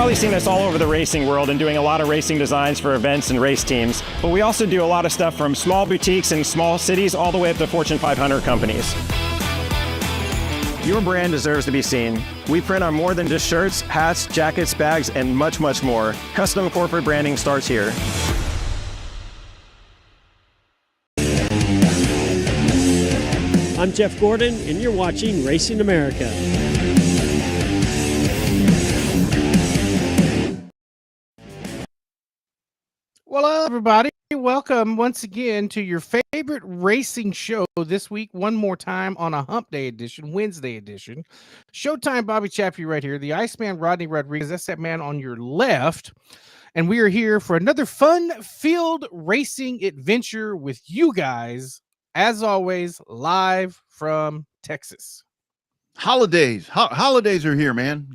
probably seen us all over the racing world and doing a lot of racing designs for events and race teams, but we also do a lot of stuff from small boutiques in small cities all the way up to Fortune 500 companies. Your brand deserves to be seen. We print on more than just shirts, hats, jackets, bags, and much, much more. Custom corporate branding starts here. I'm Jeff Gordon, and you're watching Racing America. Well, hello, everybody. Welcome once again to your favorite racing show this week, one more time on a Hump Day edition, Wednesday edition. Showtime Bobby Chappie right here, the Iceman Rodney Rodriguez, that's that man on your left. And we are here for another fun-filled racing adventure with you guys, as always, live from Texas. Holidays are here, man.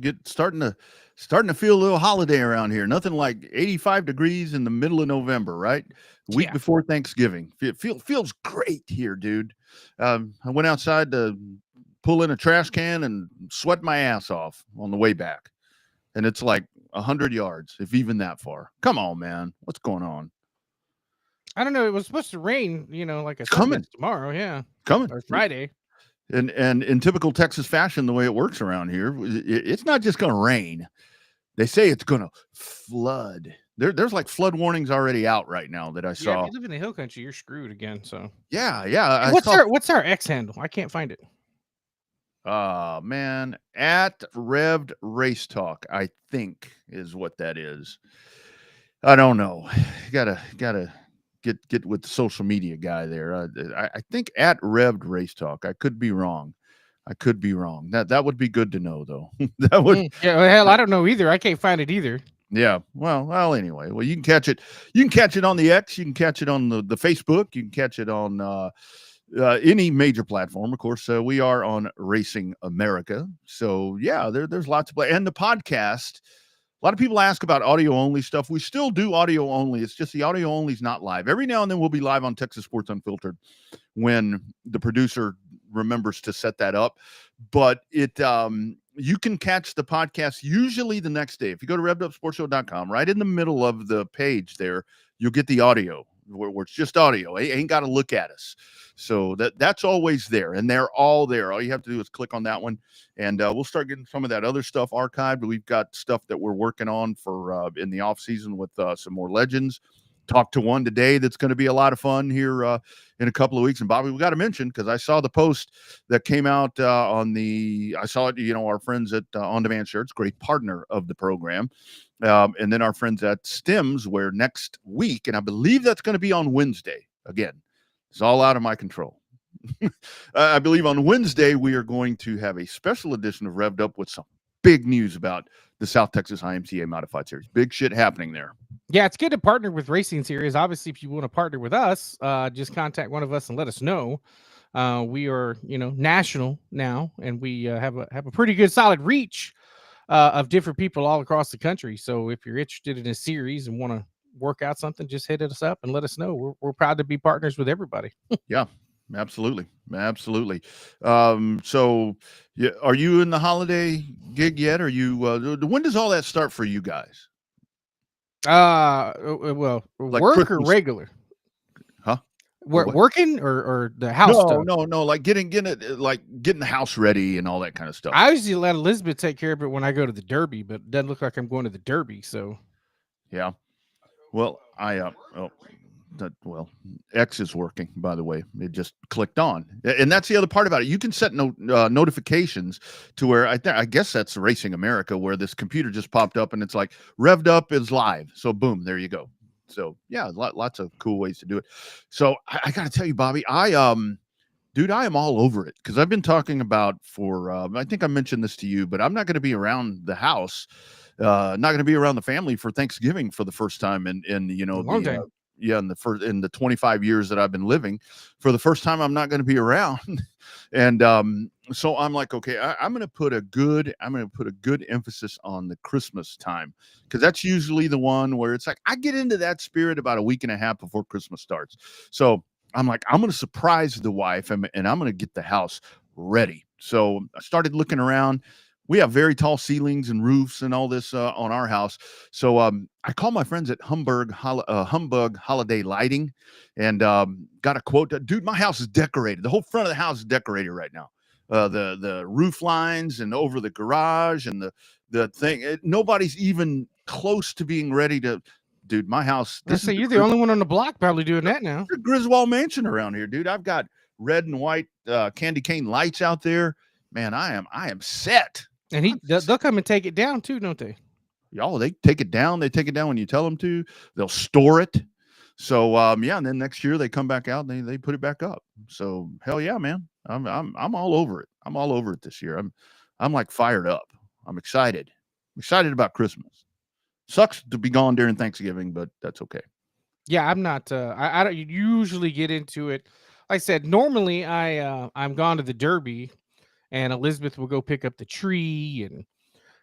Starting to feel a little holiday around here. Nothing like 85 degrees in the middle of November, right? Week before Thanksgiving. Feels great here, dude. I went outside to pull in a trash can and sweat my ass off on the way back. And it's like 100 yards, if even that far. Come on, man. What's going on? I don't know. It was supposed to rain, like a coming tomorrow. Yeah. Coming. Or Friday. And in typical Texas fashion, the way it works around here, it's not just going to rain. They say it's going to flood. There's like flood warnings already out right now that I saw. Yeah, if you live in the hill country, you're screwed again. So yeah. What's our X handle? I can't find it. Man, at Revved Race Talk, I think is what that is. I don't know. You gotta get with the social media guy there. I think at Revved Race Talk. I could be wrong. That would be good to know, though. That would. Yeah, well, hell, I don't know either. I can't find it either. Yeah. Well. Anyway, you can catch it. You can catch it on the X. You can catch it on the Facebook. You can catch it on any major platform. Of course, we are on Racing America. So yeah, there's lots of play, and the podcast. A lot of people ask about audio only stuff. We still do audio only. It's just the audio only is not live. Every now and then we'll be live on Texas Sports Unfiltered when the producer remembers to set that up. But you can catch the podcast usually the next day. If you go to revvedupsportshow.com, right in the middle of the page there, you'll get the audio where it's just audio. You ain't got to look at us. So that's always there, and they're all there. All you have to do is click on that one, and we'll start getting some of that other stuff archived. We've got stuff that we're working on for in the off season with some more legends. Talked to one today that's going to be a lot of fun here in a couple of weeks. And Bobby, we got to mention, because I saw the post that came out I saw it, our friends at On Demand Shirts, great partner of the program. And then our friends at Stems, where next week, and I believe that's going to be on Wednesday. Again, it's all out of my control. I believe on Wednesday, we are going to have a special edition of Revved Up with some big news about the South Texas IMCA Modified Series. Big shit happening there. Yeah, it's good to partner with Racing Series. Obviously, if you want to partner with us, just contact one of us and let us know. We are, national now, and we have a pretty good solid reach of different people all across the country. So if you're interested in a series and want to work out something, just hit us up and let us know. We're proud to be partners with everybody. Yeah, absolutely. So yeah, are you in the holiday gig yet? Are you when does all that start for you guys? Well, like work Christmas. Or regular? Huh? Working or the house stuff? No, like getting the house ready and all that kind of stuff. I usually let Elizabeth take care of it when I go to the Derby, but it doesn't look like I'm going to the Derby, so yeah. Well, X is working, by the way. It just clicked on. And that's the other part about it. You can set notifications to where I guess that's Racing America, where this computer just popped up and it's like Revved Up is live. So boom, there you go. So yeah, lots of cool ways to do it. So I got to tell you, Bobby, dude, I am all over it, because I've been talking about I think I mentioned this to you, but I'm not going to be around the house. Not going to be around the family for Thanksgiving for the first time in the 25 years that I've been living. For the first time, I'm not going to be around. And so I'm like, okay, I'm going to put a good emphasis on the Christmas time, because that's usually the one where it's like I get into that spirit about a week and a half before Christmas starts. So I'm like, I'm going to surprise the wife and I'm going to get the house ready. So I started looking around. we have very tall ceilings and roofs and all this on our house. So I call my friends at Humbug Holiday Lighting and got a quote. Dude, my house is decorated. The whole front of the house is decorated right now. The roof lines and over the garage and the thing. Nobody's even close to being ready to. Dude, my house. This you're the only one on the block probably doing that now. The Griswold Mansion around here, dude. I've got red and white candy cane lights out there. Man, I am set. And they'll come and take it down too, don't they? Y'all, they take it down. They take it down when you tell them to. They'll store it. So yeah, and then next year they come back out and they put it back up. So hell yeah, man. I'm all over it. I'm all over it this year. I'm like fired up. I'm excited. I'm excited about Christmas. Sucks to be gone during Thanksgiving, but that's okay. Yeah, I'm not. I don't usually get into it. Like I said, normally I'm gone to the Derby, and Elizabeth will go pick up the tree and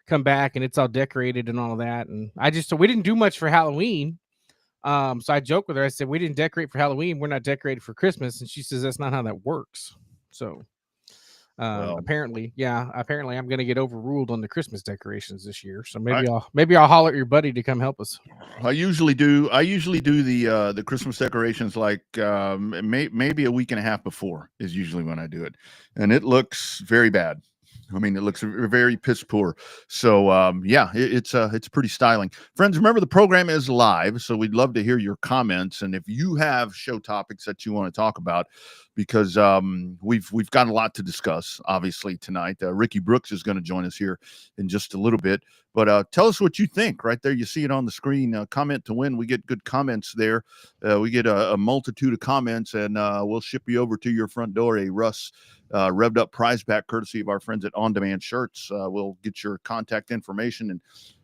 come back, and it's all decorated and all of that. And we didn't do much for Halloween. So I joked with her. I said, we didn't decorate for Halloween. We're not decorated for Christmas. And she says, that's not how that works. So apparently I'm going to get overruled on the Christmas decorations this year. So maybe I'll holler at your buddy to come help us. I usually do the Christmas decorations like maybe a week and a half before is usually when I do it. And it looks very bad. I mean, it looks very piss poor. So yeah, it's pretty styling. Friends, remember the program is live, so we'd love to hear your comments. And if you have show topics that you want to talk about, because we've got a lot to discuss, obviously, tonight. Ricky Brooks is going to join us here in just a little bit. But tell us what you think right there. You see it on the screen. Comment to win. We get good comments there. We get a multitude of comments, and we'll ship you over to your front door a RUSS Revved Up prize pack, courtesy of our friends at On Demand Shirts. We'll get your contact information and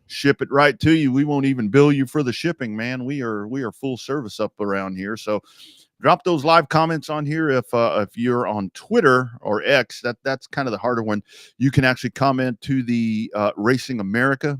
ship it right to you. We won't even bill you for the shipping, man. We are full service up around here. So drop those live comments on here. If you're on Twitter or X, that's kind of the harder one. You can actually comment to the Racing America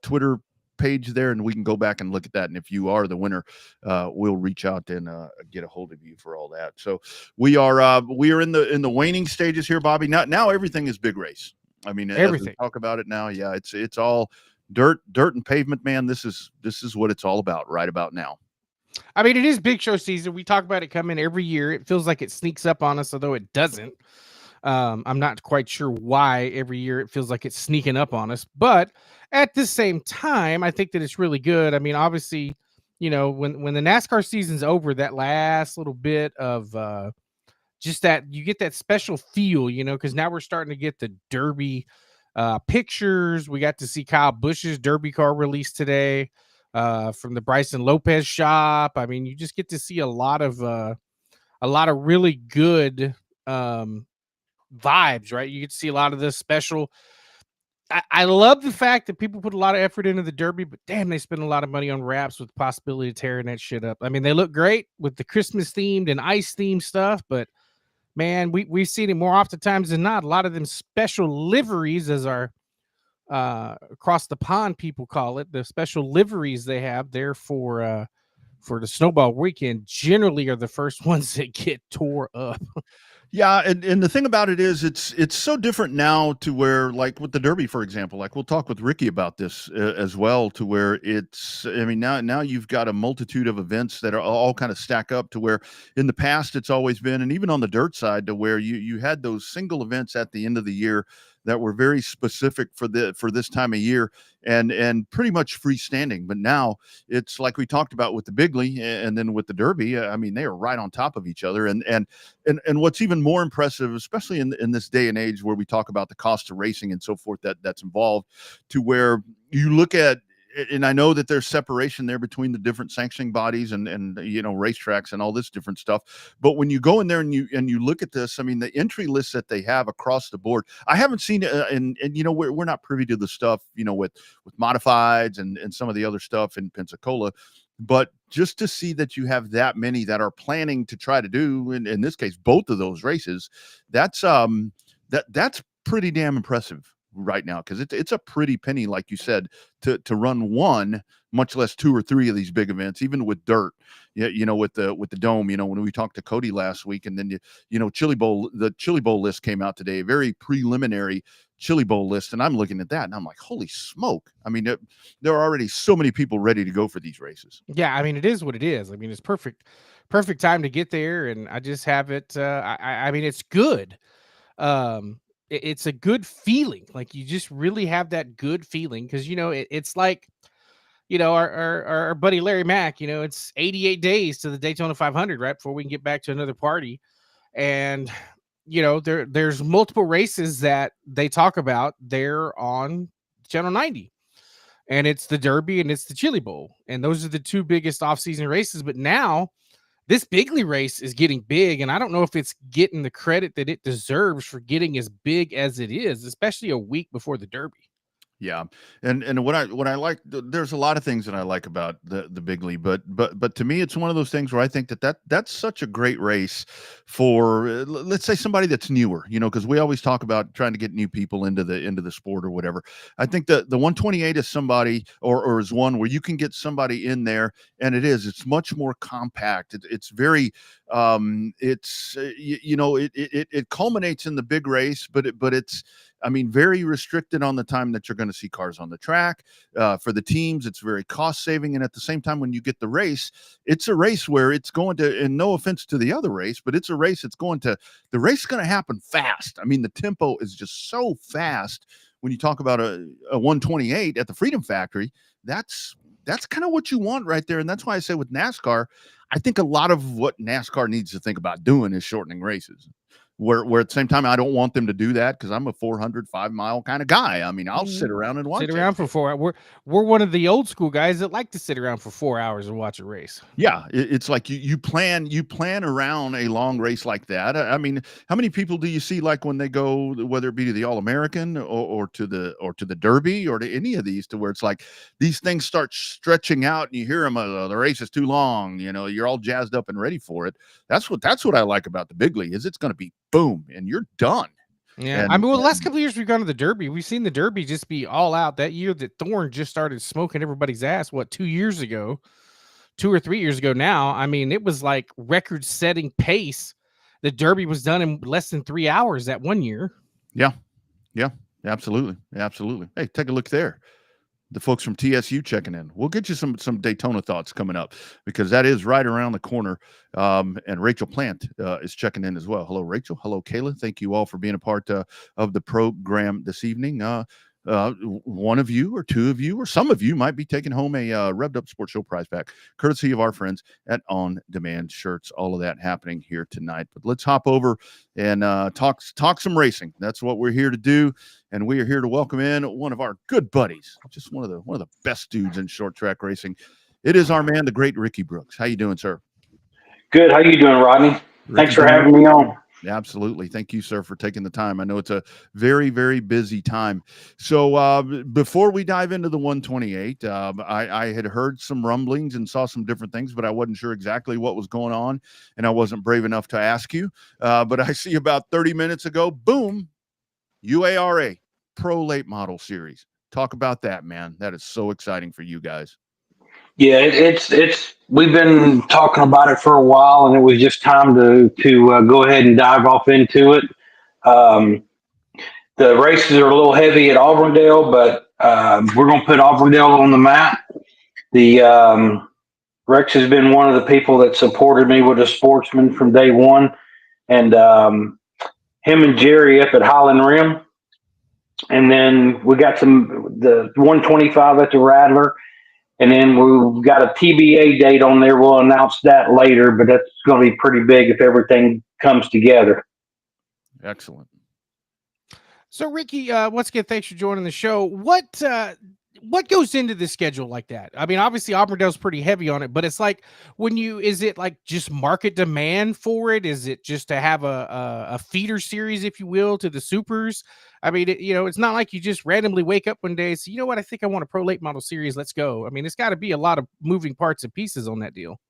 Twitter page there, and we can go back and look at that. And if you are the winner, we'll reach out and get a hold of you for all that. So we are in the waning stages here, Bobby. Now everything is big race. I mean, everything. As we talk about it now, yeah, it's all dirt and pavement, man. This is what it's all about right about now. I mean, it is big show season. We talk about it coming every year. It feels like it sneaks up on us, although it doesn't. I'm not quite sure why every year it feels like it's sneaking up on us, but at the same time, I think that it's really good. I mean, obviously, you know, when the NASCAR season's over, that last little bit of just that, you get that special feel, you know, because now we're starting to get the Derby pictures. We got to see Kyle Busch's Derby car released today from the Bryson Lopez shop. I mean, you just get to see a lot of really good vibes, right? You get to see a lot of this special. I love the fact that people put a lot of effort into the Derby, but damn, they spend a lot of money on wraps with the possibility of tearing that shit up. I mean, they look great with the Christmas themed and ice themed stuff, but man, we've seen it more oftentimes than not. A lot of them special liveries, as our across the pond people call it, the special liveries they have there for the snowball weekend generally are the first ones that get tore up. Yeah, and the thing about it is it's so different now to where, like with the Derby, for example, like we'll talk with Ricky about this as well, to where it's, I mean, now you've got a multitude of events that are all kind of stack up to where in the past it's always been, and even on the dirt side, to where you had those single events at the end of the year that were very specific for this time of year and pretty much freestanding. But now it's like we talked about with the Bigley and then with the Derby. I mean, they are right on top of each other. And what's even more impressive, especially in this day and age where we talk about the cost of racing and so forth that's involved, to where you look at, and I know that there's separation there between the different sanctioning bodies and you know, racetracks and all this different stuff. But when you go in there and you look at this, I mean, the entry lists that they have across the board, I haven't seen it. And you know, we're not privy to the stuff, you know, with modifieds and some of the other stuff in Pensacola. But just to see that you have that many that are planning to try to do, in this case, both of those races, that's pretty damn impressive. right now, because it's a pretty penny, like you said, to run one, much less two or three of these big events, even with dirt. Yeah, with the dome. When we talked to Cody last week, and then Chili Bowl, the Chili Bowl list came out today, a very preliminary Chili Bowl list, and I'm looking at that and I'm like, holy smoke! I mean, there are already so many people ready to go for these races. Yeah, I mean, it is what it is. I mean, it's perfect time to get there, and I just have it. I mean, it's good. It's a good feeling. Like, you just really have that good feeling, because it's like, our buddy Larry Mack. It's 88 days to the Daytona 500, right before we can get back to another party, and there's multiple races that they talk about there on Channel 90. And it's the Derby and it's the Chili Bowl. And those are the two biggest off-season races. But now this Bigley race is getting big. And I don't know if it's getting the credit that it deserves for getting as big as it is, especially a week before the Derby. Yeah, and what I like, there's a lot of things that I like about the Bigley, but to me, it's one of those things where I think that's such a great race for, let's say, somebody that's newer, because we always talk about trying to get new people into the sport or whatever. I think the 128 is somebody, or is one where you can get somebody in there, and it's much more compact. It's very it culminates in the big race, but it's, I mean, very restricted on the time that you're going to see cars on the track. For the teams, it's very cost saving. And at the same time, when you get the race, it's a race where it's going to, and no offense to the other race, but it's a race the race is going to happen fast. I mean, the tempo is just so fast. When you talk about a 128 at the Freedom Factory, that's kind of what you want right there. And that's why I say with NASCAR, I think a lot of what NASCAR needs to think about doing is shortening races. Where at the same time, I don't want them to do that, because I'm a 405-mile kind of guy. I mean, I'll sit around and watch. Sit around for 4 hours. We're one of the old school guys that like to sit around for 4 hours and watch a race. Yeah, it's like you plan around a long race like that. I mean, how many people do you see, like, when they go, whether it be to the All-American or to the Derby or to any of these, to where it's like these things start stretching out and you hear them, the race is too long. You're all jazzed up and ready for it. That's what I like about the Bigley, is it's going to be boom and you're done. Yeah, I mean, the last couple of years we've gone to the Derby. We've seen the Derby just be all out. That year that Thorne just started smoking everybody's ass, 2 years ago, 2 or 3 years ago now. I mean, it was like record-setting pace. The Derby was done in less than 3 hours that one year. Yeah, absolutely. Hey, take a look there. The folks from TSU checking in. We'll get you some Daytona thoughts coming up, because that is right around the corner. And Rachel Plant is checking in as well. Hello, Rachel. Hello, Kayla. Thank you all for being a part of the program this evening. One of you or two of you or some of you might be taking home a Revved Up Sports Show prize pack, courtesy of our friends at On Demand Shirts. All of that happening here tonight. But let's hop over and talk some racing. That's what we're here to do. And we are here to welcome in one of our good buddies, just one of the best dudes in short track racing. It is our man, the great Ricky Brooks. How you doing, sir? Good. How you doing, Rodney? Thanks for having me on. Absolutely. Thank you, sir, for taking the time. I know it's a very, very busy time. So before we dive into the 128, I had heard some rumblings and saw some different things, but I wasn't sure exactly what was going on, and I wasn't brave enough to ask you. But I see about 30 minutes ago, boom, UARA Pro Late Model Series. Talk about that, man. That is so exciting for you guys. Yeah, it's we've been talking about it for a while, and it was just time to go ahead and dive off into it. The races are a little heavy at Auburndale, but we're going to put Auburndale on the map. The Rex has been one of the people that supported me with a sportsman from day one, and him and Jerry up at Highland Rim, and then we got the 125 at the Rattler. And then we've got a TBA date on there. We'll announce that later, but that's going to be pretty big if everything comes together. Excellent. So, Ricky, once again, thanks for joining the show. What goes into the schedule like that? I mean, obviously Auburndale's pretty heavy on it, but it's like, is it like just market demand for it? Is it just to have a feeder series, if you will, to the supers? I mean, it's not like you just randomly wake up one day and say, you know what, I think I want a Pro Late Model Series. Let's go. I mean, it's got to be a lot of moving parts and pieces on that deal.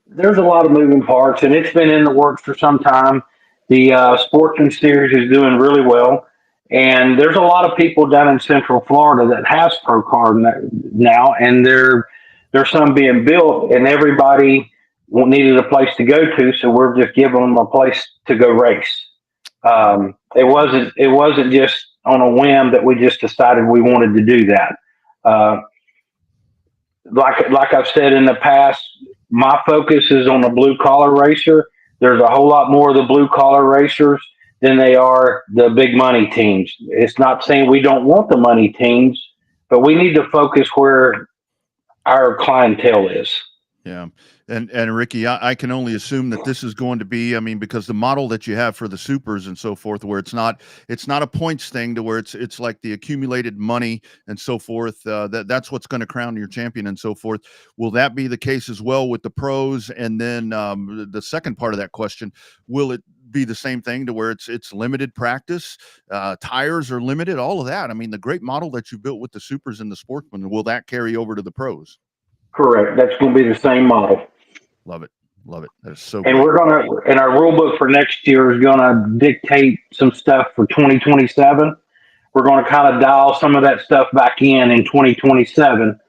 There's a lot of moving parts, and it's been in the works for some time. The Sportsman Series is doing really well. And there's a lot of people down in Central Florida that has pro car now, and there's some being built, and everybody needed a place to go to, so we're just giving them a place to go race. It wasn't just on a whim that we just decided we wanted to do that. Like I've said in the past, my focus is on a blue collar racer. There's a whole lot more of the blue collar racers than they are the big money teams. It's not saying we don't want the money teams, but we need to focus where our clientele is. Yeah. And Ricky, I can only assume that this is going to be, I mean, because the model that you have for the supers and so forth, where it's not a points thing to where it's like the accumulated money and so forth, that's what's going to crown your champion and so forth. Will that be the case as well with the pros? And then the second part of that question, will it be the same thing to where it's limited practice, tires are limited, all of that? I mean, the great model that you built with the supers and the sportsmen, will that carry over to the pros? Correct. That's going to be the same model. Love it. Love it. That is so And great. we're going to, and our rule book for next year is going to dictate some stuff for 2027. We're going to kind of dial some of that stuff back in 2027.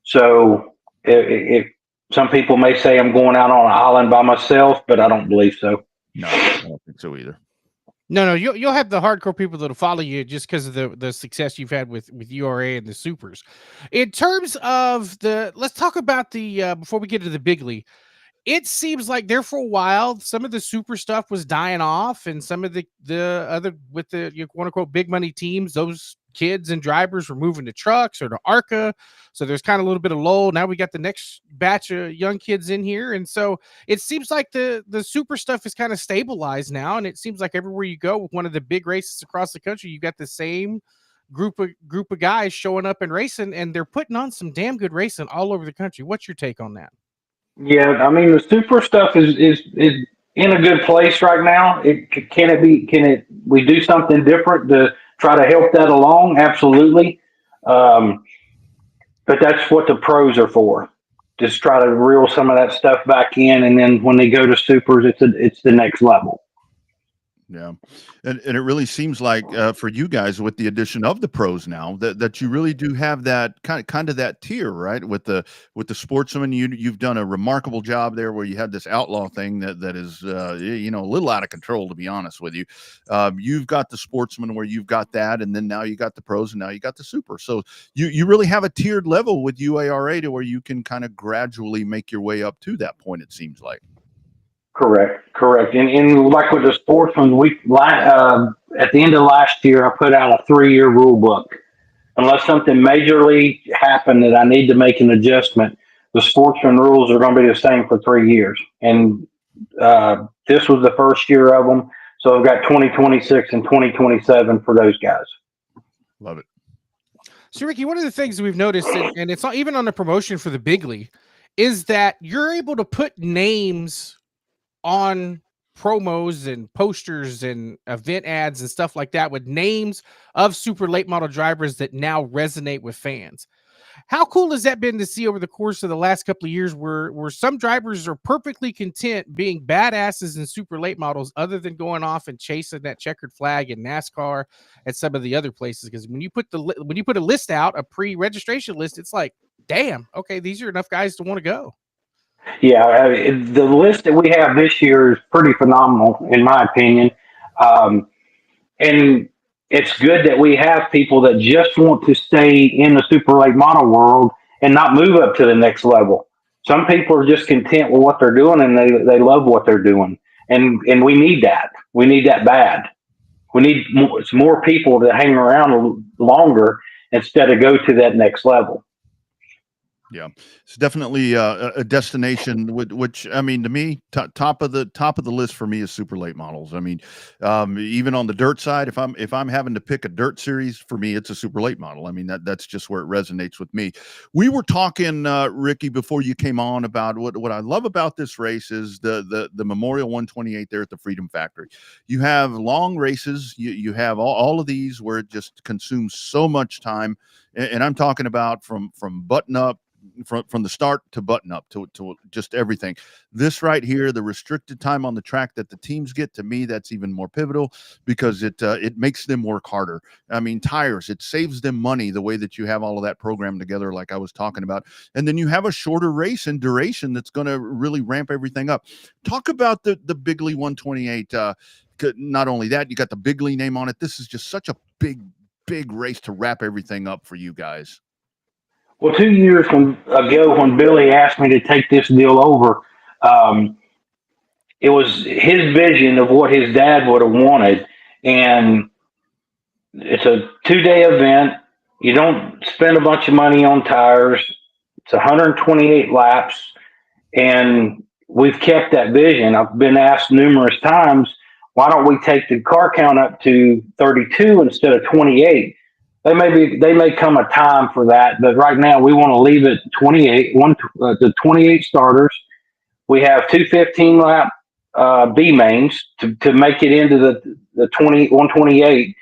So if some people may say I'm going out on an island by myself, but I don't believe so. No, I don't think so either. No, you'll have the hardcore people that'll follow you just because of the success you've had with URA and the supers. In terms of let's talk about the before we get to the big league. It seems like there for a while, some of the super stuff was dying off, and some of the other with the quote unquote big money teams, those kids and drivers were moving to trucks or to ARCA. So there's kind of a little bit of lull. Now we got the next batch of young kids in here. And so it seems like the super stuff is kind of stabilized now. And it seems like everywhere you go with one of the big races across the country, you got the same group of guys showing up and racing, and they're putting on some damn good racing all over the country. What's your take on that? Yeah, I mean the super stuff is in a good place right now. Can we do something different to try to help that along? Absolutely. But that's what the pros are for. Just try to reel some of that stuff back in, and then when they go to supers, it's the next level. Yeah. And it really seems like for you guys with the addition of the pros now that you really do have that kind of that tier, right? With the sportsmen, you've done a remarkable job there where you had this outlaw thing that is a little out of control, to be honest with you. You've got the sportsmen where you've got that, and then now you got the pros, and now you got the super. So you really have a tiered level with UARA to where you can kind of gradually make your way up to that point, it seems like. Correct. And like with the sportsmen, at the end of last year, I put out a 3-year rule book. Unless something majorly happened that I need to make an adjustment, the sportsman rules are going to be the same for 3 years. And this was the first year of them. So I've got 2026 and 2027 for those guys. Love it. So, Ricky, one of the things we've noticed, and it's not even on the promotion for the big league, is that you're able to put names on promos and posters and event ads and stuff like that with names of super late model drivers that now resonate with fans. How cool has that been to see over the course of the last couple of years where some drivers are perfectly content being badasses in super late models other than going off and chasing that checkered flag in NASCAR and some of the other places? Because when you put a list out, a pre-registration list, it's like, damn, okay, these are enough guys to want to go. Yeah, the list that we have this year is pretty phenomenal, in my opinion. And it's good that we have people that just want to stay in the super late model world and not move up to the next level. Some people are just content with what they're doing, and they love what they're doing. And we need that. We need that bad. We need more people to hang around longer instead of go to that next level. Yeah, it's definitely a destination, which I mean, to me, top of the list for me is super late models. I mean, even on the dirt side, if I'm having to pick a dirt series, for me, it's a super late model. I mean, that's just where it resonates with me. We were talking, Ricky, before you came on about what I love about this race is the Memorial 128 there at the Freedom Factory. You have long races. You have all of these where it just consumes so much time, and I'm talking about from button up, from the start to button up to just everything. This right here, the restricted time on the track that the teams get, to me, that's even more pivotal because it makes them work harder. I mean, tires, it saves them money the way that you have all of that programmed together, like I was talking about. And then you have a shorter race in duration that's going to really ramp everything up. Talk about the Bigley 128. Not only that, you got the Bigley name on it. This is just such a big race to wrap everything up for you guys. Well, 2 years ago, when Billy asked me to take this deal over, it was his vision of what his dad would have wanted. And it's a 2-day event. You don't spend a bunch of money on tires. It's 128 laps. And we've kept that vision. I've been asked numerous times, why don't we take the car count up to 32 instead of 28? They may come a time for that, but right now we want to leave it 28, the 28 starters. We have 2 15-lap B mains to make it into the 128.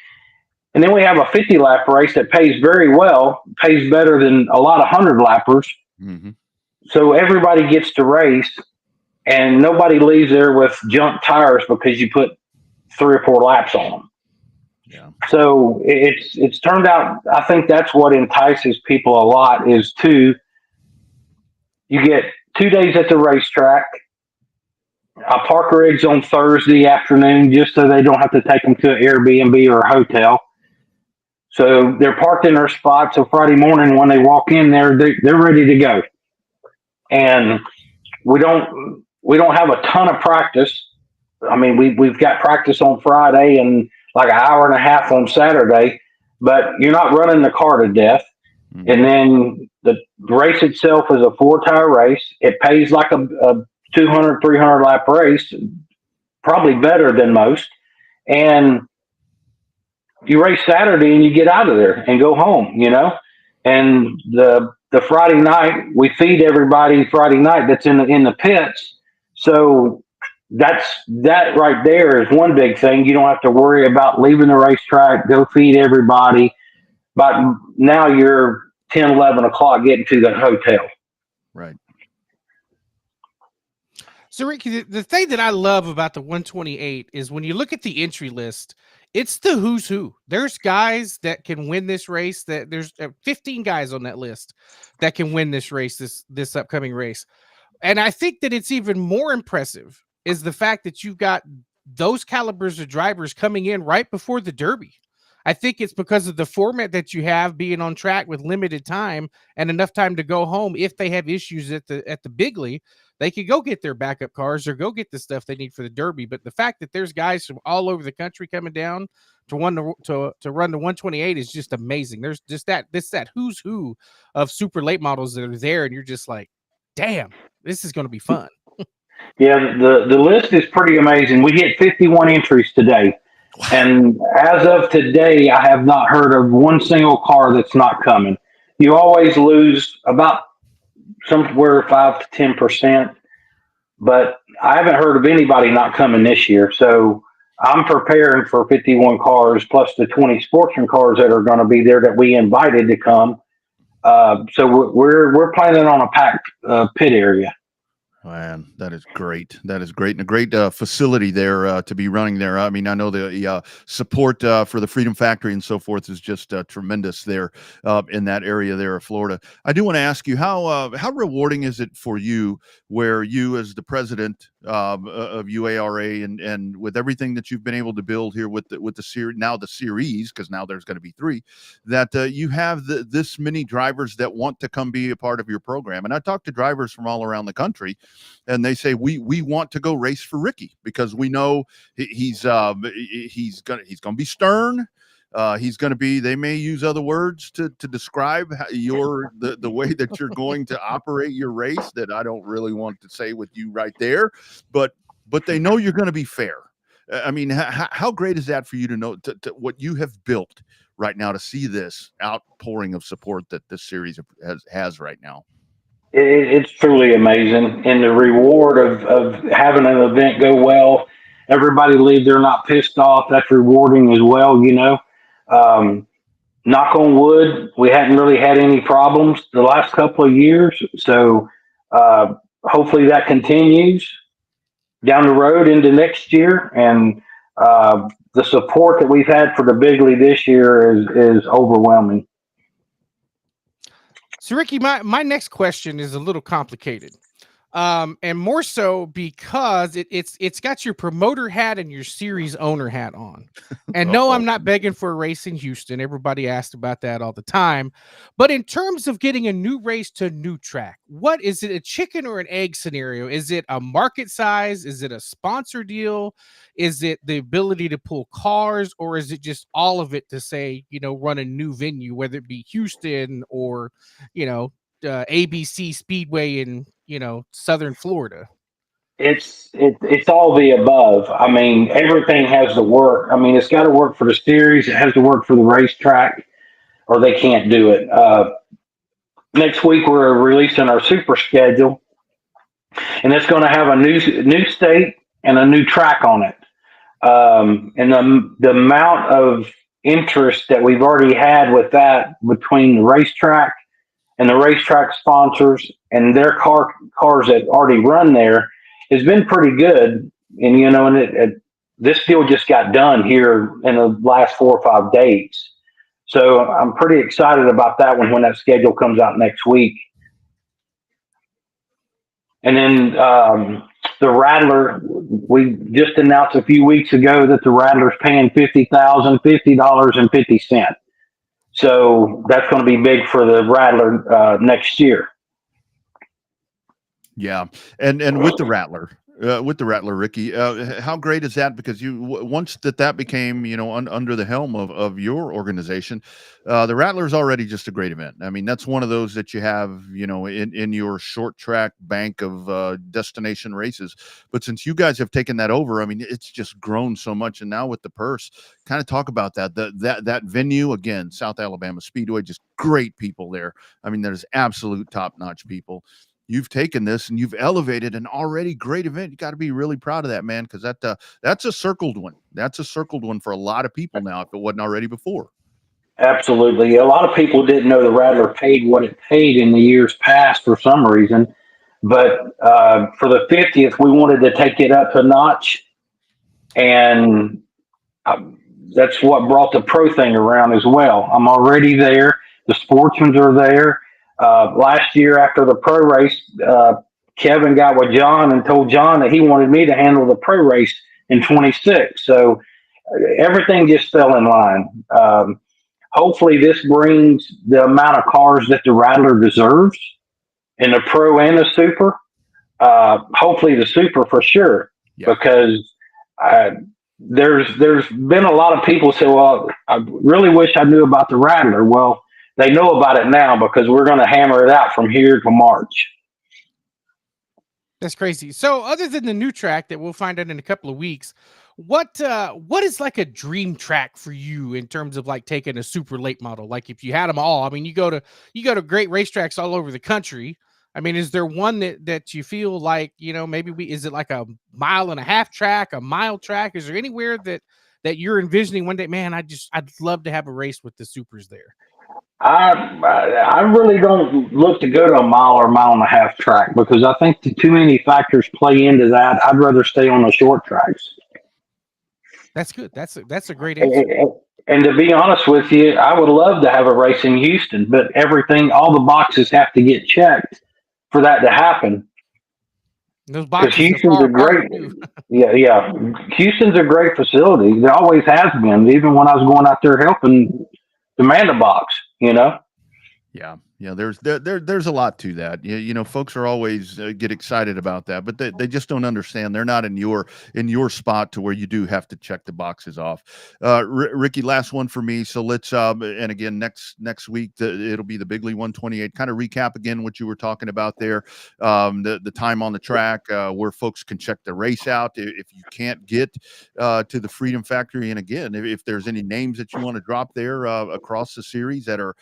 And then we have a 50-lap race that pays very well, pays better than a lot of 100-lappers. Mm-hmm. So everybody gets to race, and nobody leaves there with junk tires because you put 3 or 4 laps on them. Yeah. So it's turned out, I think that's what entices people a lot is you get 2 days at the racetrack. I park rigs on Thursday afternoon just so they don't have to take them to an Airbnb or a hotel. So they're parked in their spot. So Friday morning when they walk in there, they're ready to go. And we don't have a ton of practice. I mean, we've got practice on Friday and like an hour and a half on Saturday, but you're not running the car to death. Mm-hmm. And then the race itself is a 4-tire race. It pays like a 200, 300 lap race, probably better than most. And you race Saturday and you get out of there and go home, and the Friday night, we feed everybody Friday night that's in the pits. So that right there is one big thing. You don't have to worry about leaving the racetrack, go feed everybody. But now you're 10, 11 o'clock getting to the hotel. Right. So, Ricky, the thing that I love about the 128 is when you look at the entry list, it's the who's who. There's guys that can win this race. That there's 15 guys on that list that can win this race, this upcoming race. And I think that it's even more impressive is the fact that you've got those calibers of drivers coming in right before the Derby. I think it's because of the format that you have being on track with limited time and enough time to go home. If they have issues at the Bigley, they could go get their backup cars or go get the stuff they need for the Derby. But the fact that there's guys from all over the country coming down to run the 128 is just amazing. There's just that who's who of super late models that are there, and you're just like, damn, this is going to be fun. Yeah, the list is pretty amazing. We hit 51 entries today. Wow. And as of today, I have not heard of one single car that's not coming. You always lose about somewhere 5 to 10%, but I haven't heard of anybody not coming this year. So I'm preparing for 51 cars plus the 20 sportsman cars that are going to be there that we invited to come. So we're planning on a packed pit area. Man, that is great. That is great. And a great facility there to be running there. I mean, I know the support for the Freedom Factory and so forth is just tremendous there in that area there of Florida. I do want to ask you, how rewarding is it for you where you as the president of UARA and with everything that you've been able to build here with the series, because now there's going to be 3, that you have this many drivers that want to come be a part of your program. And I talk to drivers from all around the country, and they say we want to go race for Ricky because we know he's gonna be stern. He's going to be, they may use other words to describe the way that you're going to operate your race that I don't really want to say with you right there, but they know you're going to be fair. I mean, how great is that for you to know to what you have built right now to see this outpouring of support that this series has right now? It's truly amazing. And the reward of having an event go well, everybody leave there not pissed off. That's rewarding as well, knock on wood, we hadn't really had any problems the last couple of years. So hopefully that continues down the road into next year. And the support that we've had for the Bigley this year is overwhelming. So, Ricky, my next question is a little complicated. And more so because it's got your promoter hat and your series owner hat on. And no, I'm not begging for a race in Houston. Everybody asked about that all the time. But in terms of getting a new race to a new track, what is it, a chicken or an egg scenario? Is it a market size? Is it a sponsor deal? Is it the ability to pull cars, or is it just all of it to say, run a new venue, whether it be Houston or, ABC Speedway in Southern Florida? It's all the above. I mean, everything has to work. I mean, it's got to work for the series. It has to work for the racetrack, or they can't do it. Next week we're releasing our super schedule, and it's going to have a new state and a new track on it. And the amount of interest that we've already had with that between the racetrack and the racetrack sponsors and their cars that already run there has been pretty good. And, this deal just got done here in the last 4 or 5 days. So I'm pretty excited about that one when that schedule comes out next week. And then the Rattler, we just announced a few weeks ago that the Rattler's paying $50,050.50. So that's going to be big for the Rattler next year. Yeah, and with the Rattler, Ricky, how great is that? Because once that became under the helm of your organization, the Rattler is already just a great event. I mean, that's one of those that you have in your short track bank of destination races. But since you guys have taken that over, I mean, it's just grown so much. And now with the purse, kind of talk about that venue again, South Alabama Speedway, just great people there. I mean, there's absolute top notch people. You've taken this and you've elevated an already great event. You got to be really proud of that, man, because that's a circled one. That's a circled one for a lot of people now, if it wasn't already before. Absolutely. A lot of people didn't know the Rattler paid what it paid in the years past for some reason. But for the 50th, we wanted to take it up a notch. And that's what brought the pro thing around as well. I'm already there. The sportsmen are there. Last year after the pro race, Kevin got with John and told John that he wanted me to handle the pro race in 26. So everything just fell in line. Hopefully this brings the amount of cars that the Rattler deserves in the pro and the super. Hopefully the super for sure, because there's been a lot of people say, well, I really wish I knew about the Rattler. Well, they know about it now because we're going to hammer it out from here to March. That's crazy. So other than the new track that we'll find out in a couple of weeks, what is like a dream track for you in terms of like taking a super late model? Like if you had them all, I mean, you go to great racetracks all over the country. I mean, is there one that you feel like, maybe is it like a 1.5 mile track, a mile track? Is there anywhere that you're envisioning one day, man, I'd love to have a race with the supers there? I really don't look to go to a 1 mile or 1.5 mile track because I think too many factors play into that. I'd rather stay on the short tracks. That's good. That's a great answer. And to be honest with you, I would love to have a race in Houston, but all the boxes have to get checked for that to happen. Those boxes Houston's a great, yeah. Houston's a great facility. It always has been, even when I was going out there helping demand a box, Yeah. There's a lot to that. Folks are always get excited about that, but they just don't understand. They're not in your spot to where you do have to check the boxes off. Ricky, last one for me. So let's and again next week it'll be the Bigley 128. Kind of recap again what you were talking about there. The time on the track, where folks can check the race out if you can't get to the Freedom Factory. And again, if there's any names that you want to drop there across the series that are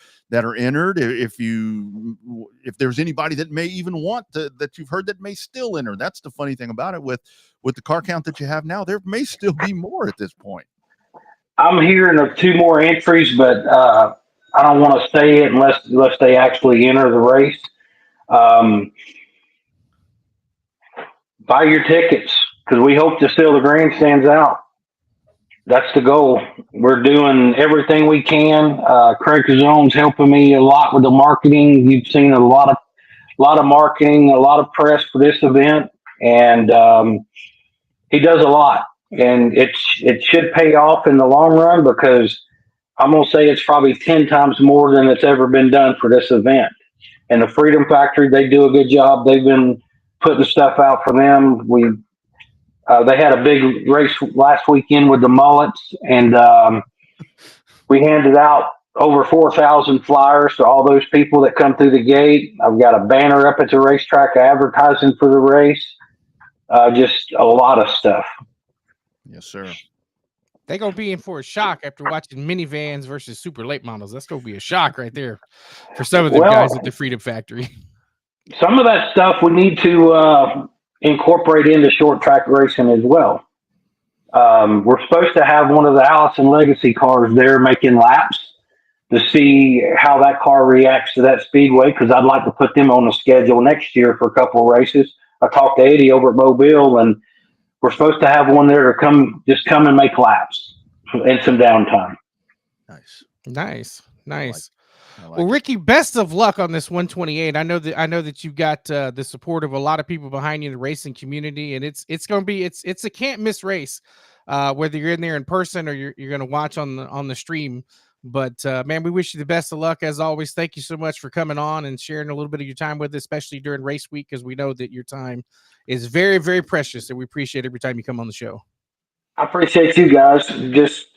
entered, if there's anybody that may even want that you've heard that may still enter. That's the funny thing about it with the car count that you have now. There may still be more at this point. I'm hearing of 2 more entries, but I don't want to say it unless they actually enter the race. Um, buy your tickets because we hope to sell the grandstands out. That's the goal. We're doing everything we can. Craig Cazone's helping me a lot with the marketing. You've seen a lot of marketing, a lot of press for this event, and he does a lot. And it should pay off in the long run because I'm gonna say it's probably 10 times more than it's ever been done for this event. And the Freedom Factory, they do a good job. They've been putting stuff out for them. They had a big race last weekend with the mullets, and we handed out over 4,000 flyers to all those people that come through the gate. I've got a banner up at the racetrack advertising for the race. Just a lot of stuff. Yes, sir. They're going to be in for a shock after watching minivans versus super late models. That's going to be a shock right there for some of the guys at the Freedom Factory. Some of that stuff we need to incorporate into short track racing as well. We're supposed to have one of the Allison Legacy cars there making laps to see how that car reacts to that Speedway, because I'd like to put them on the schedule next year for a couple of races. I talked to Eddie over at Mobile, and we're supposed to have one there to come and make laps and some downtime. Nice. I like Well, Ricky, best of luck on this 128. I know that you've got the support of a lot of people behind you in the racing community, and it's going to be it's a can't miss race, whether you're in there in person or you're going to watch on the stream. But man, we wish you the best of luck as always. Thank you so much for coming on and sharing a little bit of your time with us, especially during race week, because we know that your time is very, very precious, and we appreciate every time you come on the show. I appreciate you guys. Just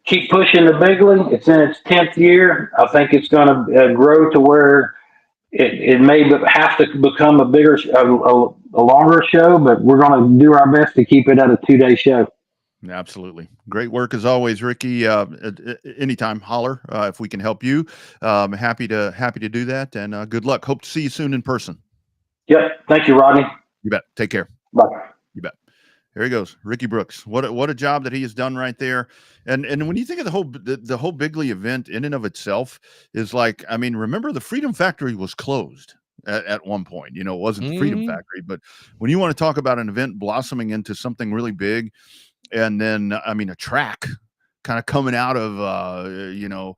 keep pushing the Bigly. It's in its 10th year. I think it's going to grow to where it may have to become a bigger, a longer show, but we're going to do our best to keep it at a 2-day show. Absolutely. Great work as always, Ricky. Anytime, holler if we can help you. Happy to do that, and good luck. Hope to see you soon in person. Yep. Thank you, Rodney. You bet. Take care. Bye. You bet. There he goes, Ricky Brooks. What a job that he has done right there. And when you think of the whole Bigly event in and of itself is like, I mean, remember the Freedom Factory was closed at one point. You know, it wasn't the Freedom Factory, but when you want to talk about an event blossoming into something really big, and then I mean a track kind of coming out of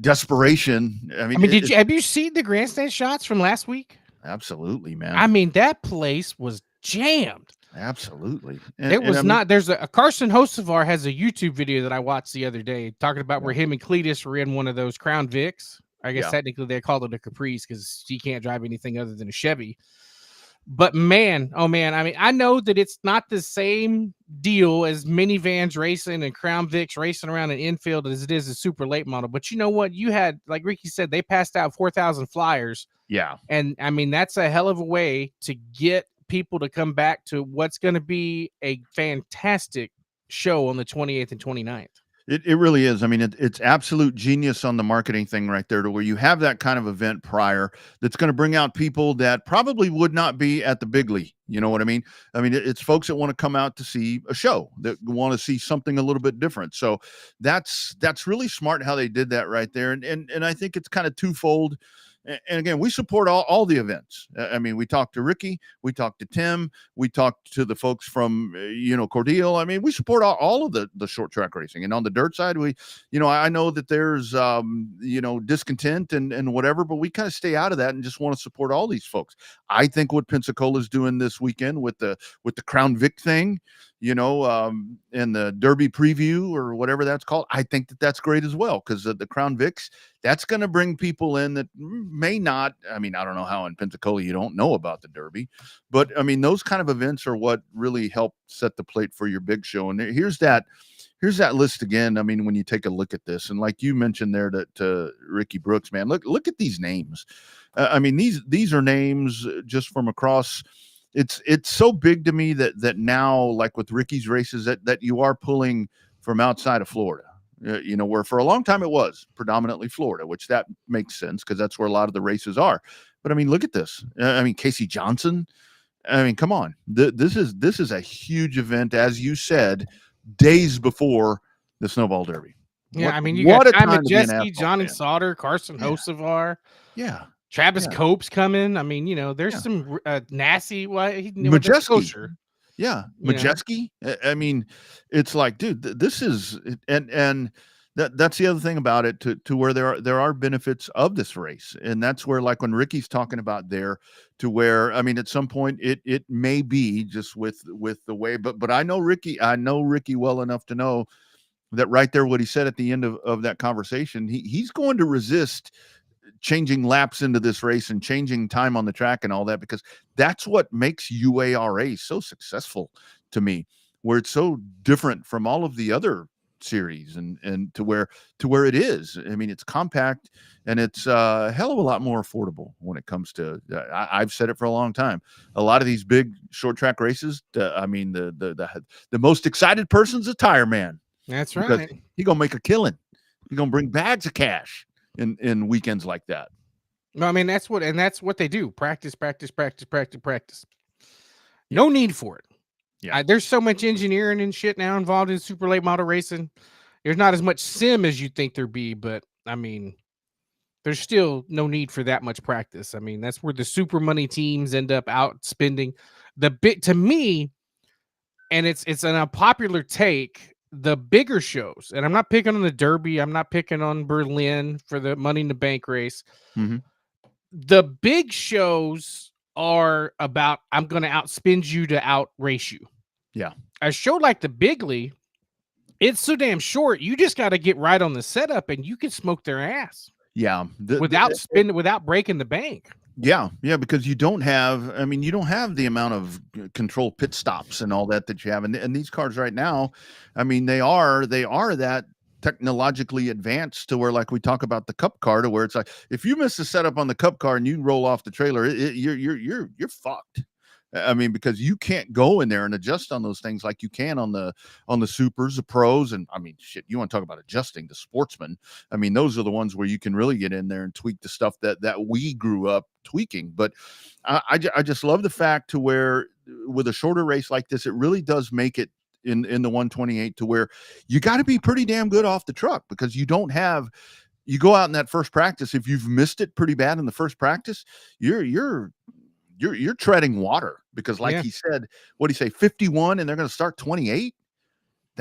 desperation. I mean, have you seen the grandstand shots from last week? Absolutely, man. I mean, that place was jammed. Absolutely. There's a Carson Hocevar has a YouTube video that I watched the other day talking about where him and Cletus were in one of those Crown Vics. I guess technically they called it a Caprice because he can't drive anything other than a Chevy. But man, oh man, I mean, I know that it's not the same deal as minivans racing and Crown Vics racing around an infield as it is a super late model. But you know what? You had, like Ricky said, they passed out 4,000 flyers. Yeah. And I mean, that's a hell of a way to get people to come back to what's going to be a fantastic show on the 28th and 29th. It really is. I mean, it's absolute genius on the marketing thing right there, to where you have that kind of event prior that's going to bring out people that probably would not be at the Bigly. You know what I mean? I mean, it's folks that want to come out to see a show, that want to see something a little bit different. So that's really smart how they did that right there. And I think it's kind of twofold. And again, we support all the events. I mean, we talked to Ricky, we talked to Tim, we talked to the folks from, Cordeal. I mean, we support all of the short track racing. And on the dirt side, I know that there's, discontent and whatever, but we kind of stay out of that and just want to support all these folks. I think what Pensacola's doing this weekend with the Crown Vic thing, and the Derby preview or whatever that's called, I think that's great as well, because the Crown Vics, that's going to bring people in that may not. I mean, I don't know how in Pensacola you don't know about the Derby, but I mean, those kind of events are what really help set the plate for your big show. And here's that list again. I mean, when you take a look at this, and like you mentioned there to Ricky Brooks, man, look at these names. I mean, these are names just from across. It's so big to me that now, like with Ricky's races, that you are pulling from outside of Florida. Where for a long time it was predominantly Florida, which that makes sense because that's where a lot of the races are. But I mean, look at this. I mean, Casey Johnson. I mean, come on. This is a huge event, as you said, days before the Snowball Derby. Yeah, I mean, you got what a Ty time to be an Majeski, asphalt John and fan. Sauter, Carson Yeah. Hocevar, Yeah. Travis Yeah. Cope's coming. I mean, there's Yeah. some Nasty. Why he with the Majeski. kosher. Yeah, You know. Majeski. I mean, it's like, dude, this is and that's the other thing about it to where there are benefits of this race, and that's where, like, when Ricky's talking about there, to where, I mean, at some point it may be just with the way, but I know Ricky well enough to know that right there, what he said at the end of that conversation, he's going to resist changing laps into this race and changing time on the track and all that, because that's what makes UARA so successful to me, where it's so different from all of the other series, and to where it is. I mean, it's compact, and it's a hell of a lot more affordable when it comes to, I've said it for a long time, a lot of these big short track races, I mean, the most excited person's a tire man. That's Because right. he's gonna make a killing. He's gonna bring bags of cash in weekends like that. No, I mean that's what they do. Practice, practice, practice, practice, practice. No need for it. Yeah. There's so much engineering and shit now involved in super late model racing. There's not as much sim as you think there be, but I mean, there's still no need for that much practice. I mean, that's where the super money teams end up out spending the bit to me, and it's an unpopular take. The bigger shows, and I'm not picking on the Derby, I'm not picking on Berlin for the Money in the Bank race. Mhm. The big shows are about, I'm going to outspend you to outrace you. Yeah. A show like the Bigley, it's so damn short. You just got to get right on the setup, and you can smoke their ass Yeah. without breaking the bank. Yeah, because you don't have the amount of controlled pit stops and all that you have, and these cars right now, I mean, they are that technologically advanced to where, like we talk about the Cup car, to where it's like, if you miss the setup on the Cup car and you roll off the trailer, you're fucked. I mean, because you can't go in there and adjust on those things like you can on the supers, the pros, and I mean, shit, you want to talk about adjusting the sportsman. I mean, those are the ones where you can really get in there and tweak the stuff that we grew up tweaking. But I just love the fact to where, with a shorter race like this, it really does make it in the 128 to where you got to be pretty damn good off the truck, because you don't have. You go out in that first practice, if you've missed it pretty bad in the first practice, you're treading water, because, like he said, what do you say, 51, and they're going to start 28.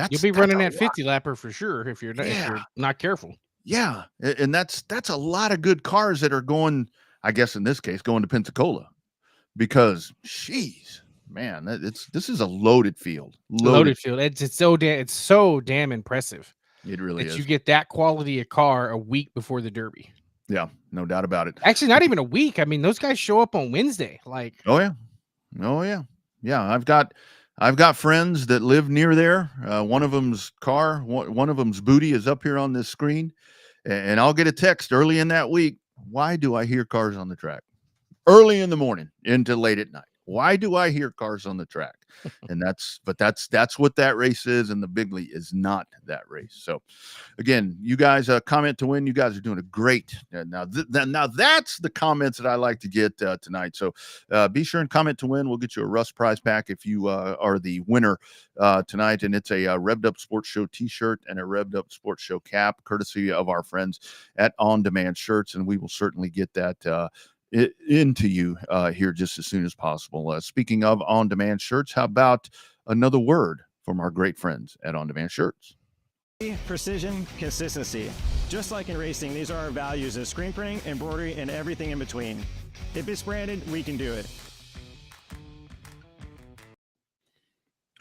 You'll be running that 50 lapper for sure if you're not careful. Yeah, and that's a lot of good cars that are going, I guess in this case, going to Pensacola, because jeez, man, this is a loaded field. Loaded field. It's so damn impressive. It really is. You get that quality of car a week before the Derby. Yeah, no doubt about it. Actually, not even a week. I mean, those guys show up on Wednesday. Like, oh yeah. I've got friends that live near there. One of them's car, one of them's booty is up here on this screen, and I'll get a text early in that week. Why do I hear cars on the track early in the morning into late at night? Why do I hear cars on the track? And that's what that race is, and the Bigley is not that race. So, again, you guys, comment to win. You guys are doing a great. Now that's the comments that I like to get tonight. So, be sure and comment to win. We'll get you a RUSS prize pack if you are the winner tonight, and it's a Revved Up Sports Show T-shirt and a Revved Up Sports Show cap, courtesy of our friends at On Demand Shirts, and we will certainly get that into you here just as soon as possible. Speaking of on-demand shirts, how about another word from our great friends at On-Demand Shirts? Precision, consistency. Just like in racing, these are our values as screen printing, embroidery, and everything in between. If it's branded, we can do it.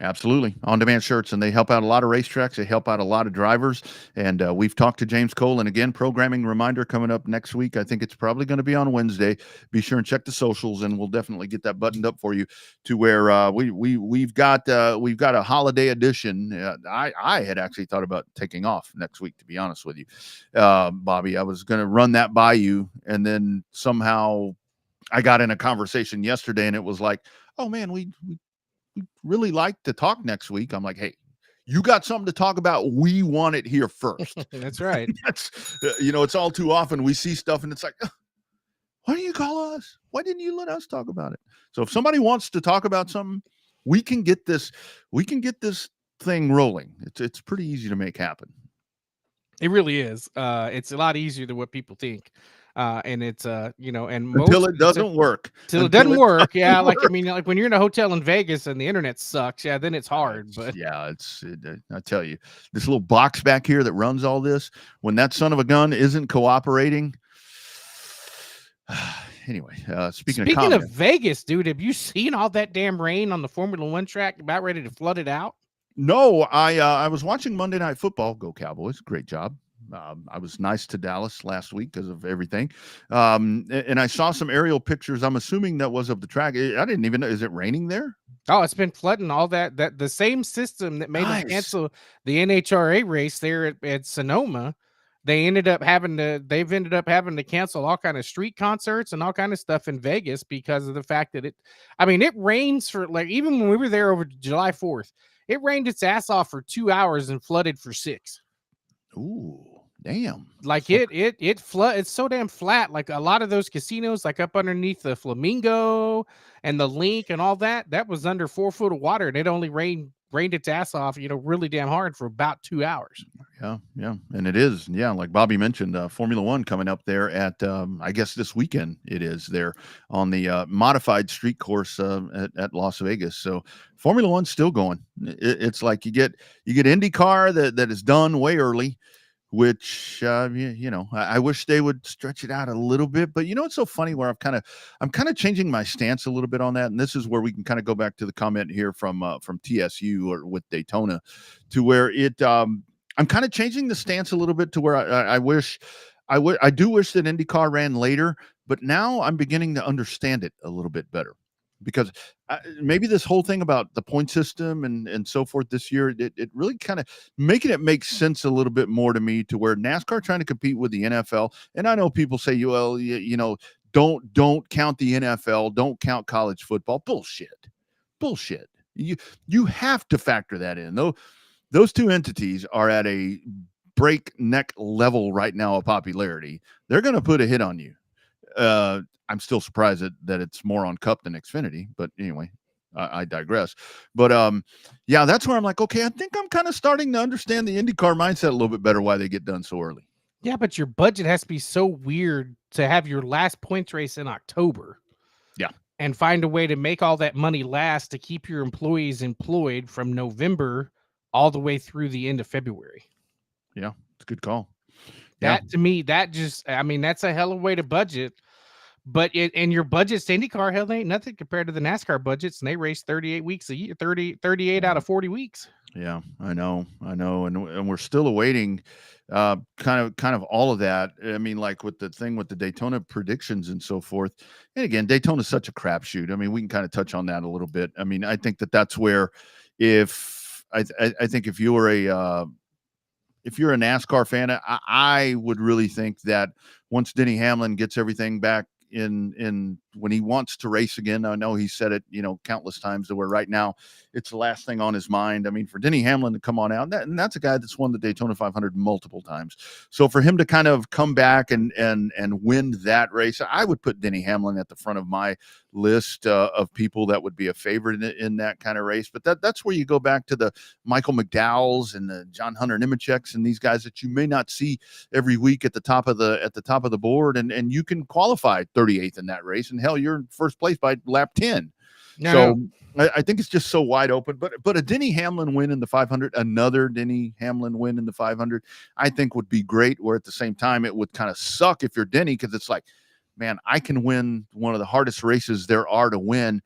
Absolutely. On-demand shirts, and they help out a lot of racetracks. They help out a lot of drivers, and we've talked to James Cole. And again, programming reminder coming up next week. I think it's probably going to be on Wednesday. Be sure and check the socials, and we'll definitely get that buttoned up for you, to where we've got a holiday edition. I had actually thought about taking off next week, to be honest with you, Bobby. I was going to run that by you, and then somehow I got in a conversation yesterday, and it was like, oh man, we really like to talk next week. I'm like, hey, you got something to talk about? We want it here first. That's right. That's it's all too often we see stuff and it's like, why don't you call us? Why didn't you let us talk about it? So if somebody wants to talk about something, we can get this thing rolling. It's pretty easy to make happen. It really is. It's a lot easier than what people think. And it's you know, and Until most it doesn't work. till it Until doesn't it work. Yeah, doesn't like I work. mean, like when you're in a hotel in Vegas and the internet sucks, yeah, then it's hard. But I tell you, this little box back here that runs all this, when that son of a gun isn't cooperating. Anyway, speaking of speaking of comment, Vegas, dude, have you seen all that damn rain on the Formula One track about ready to flood it out? no, I was watching Monday Night Football. Go Cowboys! Great job. I was nice to Dallas last week because of everything, and I saw some aerial pictures. I'm assuming that was of the track. I didn't even know. Is it raining there? Oh, it's been flooding all that. That the same system that made them Nice. cancel the NHRA race there at Sonoma. They've ended up having to cancel all kind of street concerts and all kind of stuff in Vegas because of the fact that it rains for, like, even when we were there over July 4th, it rained its ass off for 2 hours and flooded for 6. Ooh, damn! Like So- it's so damn flat. Like a lot of those casinos, like up underneath the Flamingo and the Link and all that was under 4 foot of water, and it only rained its ass off, really damn hard for about 2 hours. Yeah, and it is, like Bobby mentioned, Formula One coming up there at, I guess this weekend it is there on the modified street course at Las Vegas. So Formula One's still going. It's like you get IndyCar that is done way early, which I wish they would stretch it out a little bit. But it's so funny where I'm kind of changing my stance a little bit on that, and this is where we can kind of go back to the comment here from TSU or with Daytona, to where I'm kind of changing the stance a little bit to where I do wish that IndyCar ran later, but now I'm beginning to understand it a little bit better, because maybe this whole thing about the point system and so forth this year, it really kind of making it make sense a little bit more to me, to where NASCAR trying to compete with the NFL. And I know people say, well, don't count the NFL, don't count college football. Bullshit. You have to factor that in, though. Those two entities are at a breakneck level right now of popularity. They're going to put a hit on you. I'm still surprised that it's more on Cup than Xfinity, but anyway, I digress. But that's where I'm like, okay, I think I'm kind of starting to understand the IndyCar mindset a little bit better, why they get done so early. Yeah, but your budget has to be so weird to have your last points race in October. Yeah. And find a way to make all that money last to keep your employees employed from November all the way through the end of February. Yeah, it's a good call. To me, that's a hell of a way to budget. But and your budgets to IndyCar, hell, they ain't nothing compared to the NASCAR budgets, and they race 38 weeks a year, 38 out of 40 weeks. Yeah, I know, and we're still awaiting kind of all of that. I mean, like with the thing with the Daytona predictions and so forth. And again, Daytona is such a crapshoot. I mean, we can kind of touch on that a little bit. I mean, I think that's where I think if you're a NASCAR fan, I would really think that once Denny Hamlin gets everything back in when he wants to race again, I know he said it, countless times, that where right now it's the last thing on his mind. I mean, for Denny Hamlin to come on out, and that's a guy that's won the Daytona 500 multiple times. So for him to kind of come back and win that race, I would put Denny Hamlin at the front of my list of people that would be a favorite in that kind of race. But that's where you go back to the Michael McDowells and the John Hunter Nemecheks and these guys that you may not see every week at the top of the board, and you can qualify 38th in that race, and hell, you're in first place by lap 10. No. So I think it's just so wide open. But a Denny Hamlin win in the 500, another Denny Hamlin win in the 500, I think would be great. Where at the same time, it would kind of suck if you're Denny, because it's like, man, I can win one of the hardest races there are to win,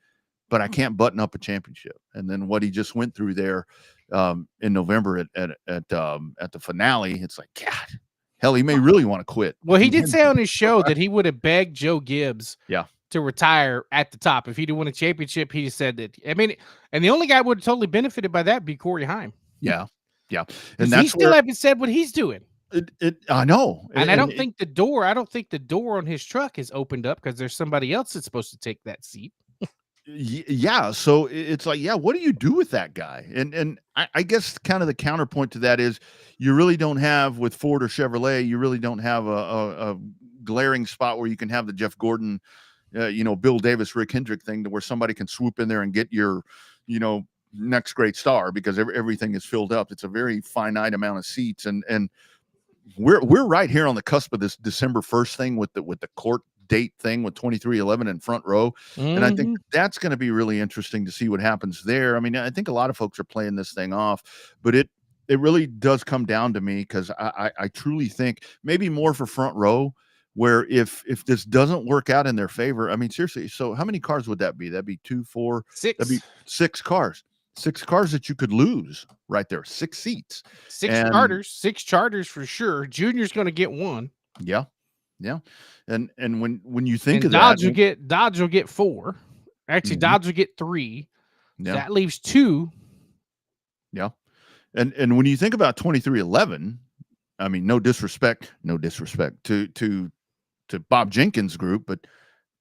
but I can't button up a championship. And then what he just went through there in November at the finale, it's like, God, hell, he may really want to quit. Well, he did say on his show that he would have begged Joe Gibbs Yeah. to retire at the top. If he didn't win a championship, he said that. I mean, and the only guy would have totally benefited by that would be Corey Heim. Yeah. And he still haven't said what he's doing. I know. And I don't think the door on his truck is opened up because there's somebody else that's supposed to take that seat. Yeah. So it's like, yeah, what do you do with that guy? And I guess kind of the counterpoint to that is, you really don't have, with Ford or Chevrolet, you really don't have a glaring spot where you can have the Jeff Gordon, Bill Davis, Rick Hendrick thing, to where somebody can swoop in there and get your, next great star, because everything is filled up. It's a very finite amount of seats. And we're right here on the cusp of this December 1st thing with the court date thing with 2311 in front row. And I think that's going to be really interesting to see what happens there. I mean, I think a lot of folks are playing this thing off, but it really does come down to me, because I truly think maybe more for front row, where if this doesn't work out in their favor, I mean, seriously, so how many cars would that be? That'd be 2, 4, 6. That'd be 6 cars. 6 cars that you could lose right there. 6 seats. 6 charters for sure. Junior's going to get 1. Yeah. Yeah. And when you think of Dodge that, Dodge will get 4. Actually, Dodge will get 3. Yeah. That leaves 2. Yeah. And when you think about 2311, I mean, no disrespect to Bob Jenkins' group, but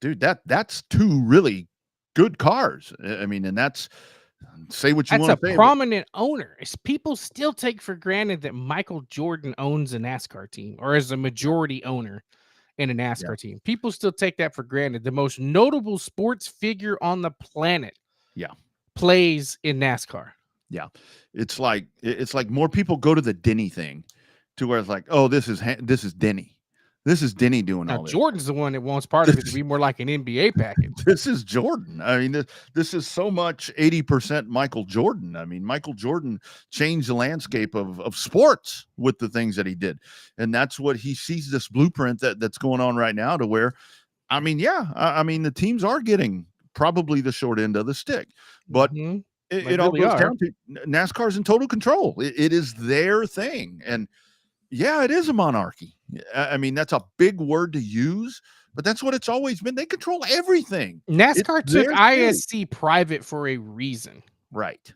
dude, that's 2 really good cars. I mean, and that's, say what you want to say. That's a prominent owner. People still take for granted that Michael Jordan owns a NASCAR team, or is a majority owner in a NASCAR team. People still take that for granted. The most notable sports figure on the planet plays in NASCAR. Yeah. It's like more people go to the Denny thing, to where it's like, oh, this is Denny. This is Denny doing all this. Jordan's the one that wants part of it to be more like an NBA package. This is Jordan. I mean, this is so much 80% Michael Jordan. I mean, Michael Jordan changed the landscape of sports with the things that he did. And that's what he sees, this blueprint that's going on right now, to where, I mean, I mean, the teams are getting probably the short end of the stick. But it all goes down to NASCAR's in total control. It is their thing. And yeah, it is a monarchy. I mean, that's a big word to use, but that's what it's always been. They control everything. NASCAR took ISC private for a reason. Right.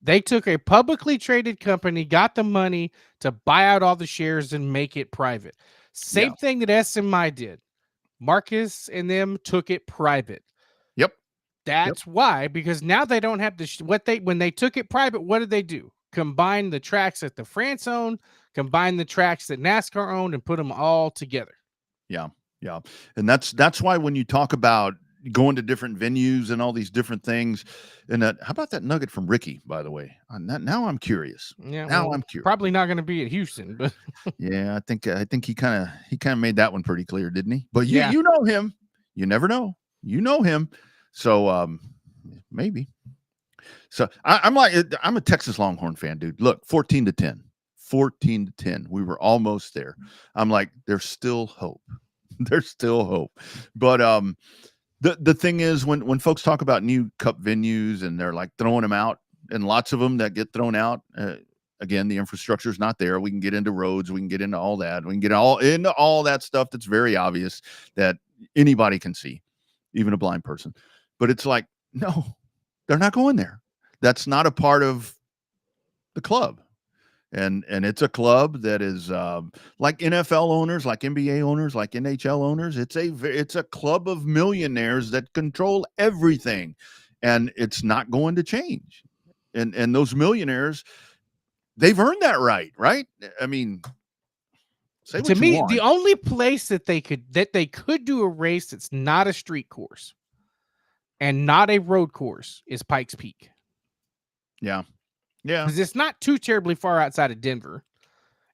They took a publicly traded company, got the money to buy out all the shares and make it private. Same thing that SMI did. Marcus and them took it private. Yep. That's why, because now they don't have when they took it private, what did they do? Combine the tracks that the France owned, combine the tracks that NASCAR owned, and put them all together. Yeah. And that's why when you talk about going to different venues and all these different things, and how about that nugget from Ricky, by the way? Now I'm curious. Yeah. I'm curious. Probably not going to be at Houston, but yeah, I think he kind of made that one pretty clear, didn't he? But you know him. You never know. You know him. So maybe. So I'm a Texas Longhorn fan, dude. Look, 14-10. We were almost there. I'm like, there's still hope. There's still hope. But the thing is, when folks talk about new cup venues and they're like throwing them out, and lots of them that get thrown out, again, the infrastructure is not there. We can get into roads. We can get into all that. We can get into all that stuff that's very obvious that anybody can see, even a blind person. But it's like, no, they're not going there. That's not a part of the club. And it's a club that is like NFL owners, like NBA owners, like NHL owners. It's a club of millionaires that control everything, and it's not going to change. And those millionaires, they've earned that right? I mean, say what to me, you want. the only place that they could do a race that's not a street course and not a road course is Pikes Peak. Yeah. Because it's not too terribly far outside of Denver,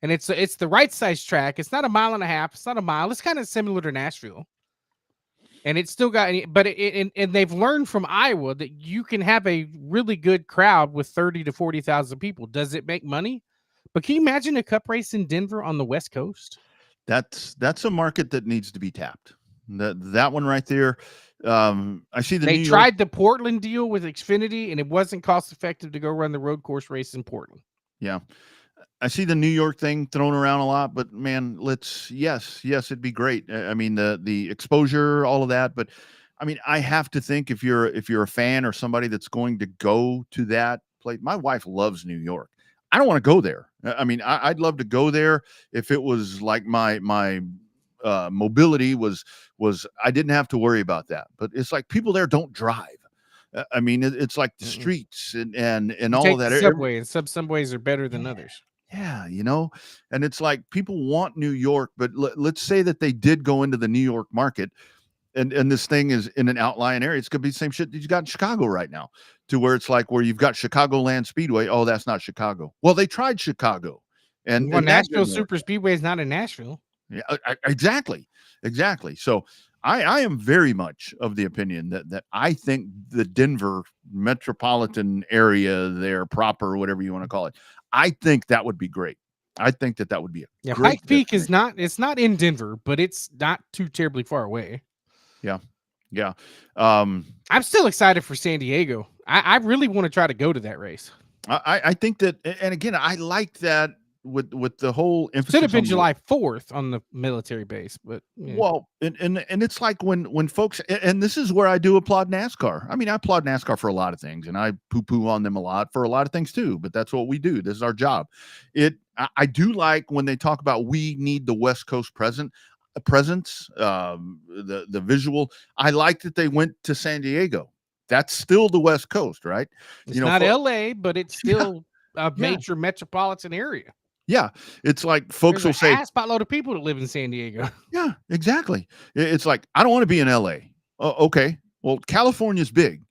and it's the right size track. It's not a mile and a half. It's not a mile. It's kind of similar to Nashville, and it's still got. But and they've learned from Iowa that you can have a really good crowd with 30 to 40,000 people. Does it make money? But can you imagine a cup race in Denver on the West Coast? That's a market that needs to be tapped. That one right there. I see they tried the Portland deal with Xfinity, and it wasn't cost effective to go run the road course race in Portland. Yeah. I see the New York thing thrown around a lot, but man, yes, it'd be great. I mean, the exposure, all of that. But I mean, I have to think if you're a fan or somebody that's going to go to that place, my wife loves New York. I don't want to go there. I mean, I'd love to go there if it was like my mobility was I didn't have to worry about that. But it's like people there don't drive. I mean, it's like the streets and all of that. Subway, and some subways are better than others. Yeah, and it's like people want New York, but let's say that they did go into the New York market, and this thing is in an outlying area. It's gonna be the same shit that you got in Chicago right now, to where it's like where you've got Chicagoland Speedway. Oh, that's not Chicago. Well, they tried Chicago. And, Well, and that Nashville didn't work. Super Speedway is not in Nashville. Yeah, exactly. So I am very much of the opinion that I think the Denver metropolitan area there proper, whatever you want to call it, I think that would be great. I think that would be a great Pike Peak is destination. it's not in Denver, but it's not too terribly far away. Yeah. I'm still excited for San Diego. I really want to try to go to that race. I think that, and again, I like that with the whole emphasis. Should have been on July 4th on the military base, but yeah. Well, and it's like when folks, and this is where I do applaud NASCAR. I mean, I applaud NASCAR for a lot of things, and I poo-poo on them a lot for a lot of things too, but that's what we do. This is our job. I do like when they talk about we need the West Coast presence, the visual. I like that they went to San Diego. That's still the West Coast, right? It's not LA, but it's still a major metropolitan area. Yeah, it's like folks will say, a spotload of people that live in San Diego. Yeah, exactly. It's like, I don't want to be in LA. Okay, well, California's big.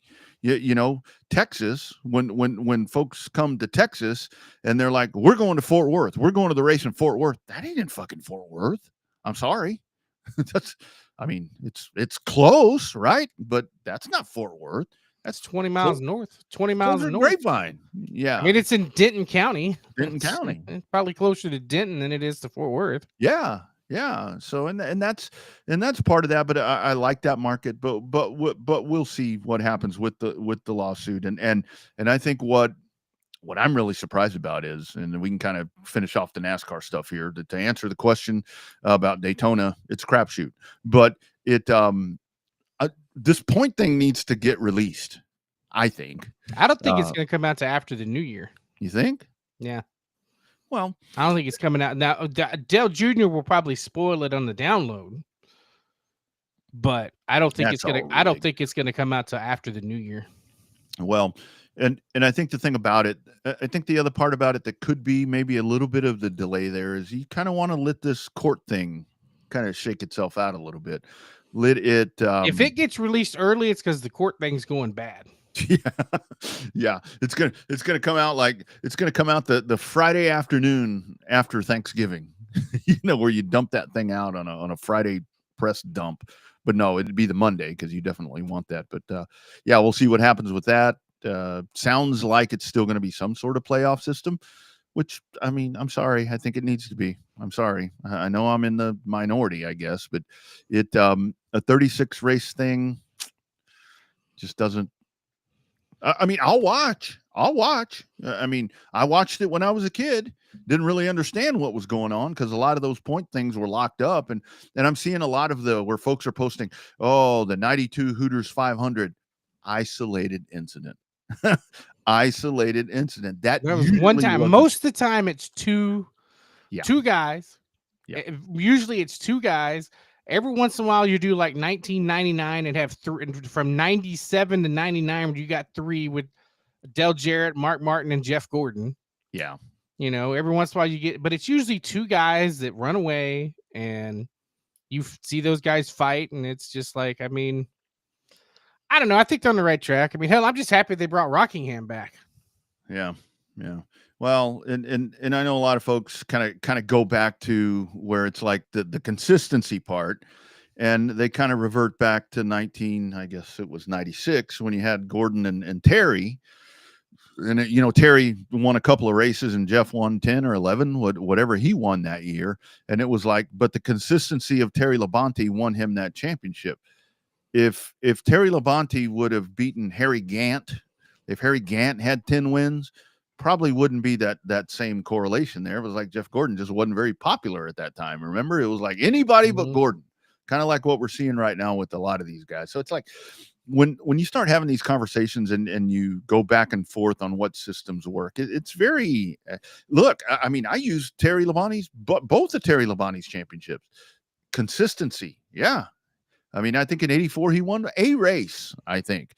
You know, Texas. When folks come to Texas and they're like, we're going to Fort Worth. We're going to the race in Fort Worth. That ain't in fucking Fort Worth. I'm sorry. It's close, right? But that's not Fort Worth. That's 20 miles north. 20 miles north. Grapevine. Yeah. I mean, it's in Denton County. County. It's probably closer to Denton than it is to Fort Worth. Yeah. So and that's part of that. But I like that market. But we'll see what happens with the lawsuit. And I think what I'm really surprised about is, and we can kind of finish off the NASCAR stuff here to answer the question about Daytona. It's a crapshoot, but this point thing needs to get released. I think. I don't think it's going to come out to after the new year. You think? Yeah. Well, I don't think it's coming out now. Dale Jr. will probably spoil it on the download, but I don't think it's going to. I don't think it's going to come out to after the new year. Well, and I think the thing about it, I think the other part about it that could be maybe a little bit of the delay there is you kind of want to let this court thing kind of shake itself out a little bit. Let it. If it gets released early, it's because the court thing's going bad. Yeah. It's gonna come out the Friday afternoon after Thanksgiving. Where you dump that thing out on a Friday press dump. But no, it'd be the Monday because you definitely want that. But yeah, we'll see what happens with that. Sounds like it's still going to be some sort of playoff system, which, I mean, I'm sorry. I think it needs to be. I'm sorry. I know I'm in the minority, I guess, but a 36 race thing just doesn't. I mean, I'll watch. I mean, I watched it when I was a kid. Didn't really understand what was going on because a lot of those point things were locked up. And I'm seeing a lot of where folks are posting, the 92 Hooters 500 isolated incident. Isolated incident. That was one time. Most of the time, it's two guys. Yeah. Usually, it's two guys. Every once in a while, you do like 1999 and have three from 97 to 99. You got three with Dale Jarrett, Mark Martin, and Jeff Gordon. Yeah. Every once in a while you get, but it's usually two guys that run away and you see those guys fight. And it's just like, I mean, I don't know. I think they're on the right track. I mean, hell, I'm just happy they brought Rockingham back. Yeah. Well, and I know a lot of folks kind of go back to where it's like the consistency part, and they kind of revert back to 96 when you had Gordon and Terry, and Terry won a couple of races and Jeff won 10 or 11, whatever he won that year, and it was like, but the consistency of Terry Labonte won him that championship. If Terry Labonte would have beaten Harry Gant, if Harry Gant had 10 wins. Probably wouldn't be that same correlation there. It was like Jeff Gordon just wasn't very popular at that time. Remember, it was like anybody but Gordon, kind of like what we're seeing right now with a lot of these guys. So it's like when you start having these conversations and you go back and forth on what systems work, it's very look. I mean, I used Terry Labonte's, both of Terry Labonte's championships. Consistency, yeah. I mean, I think in '84 he won a race. I think.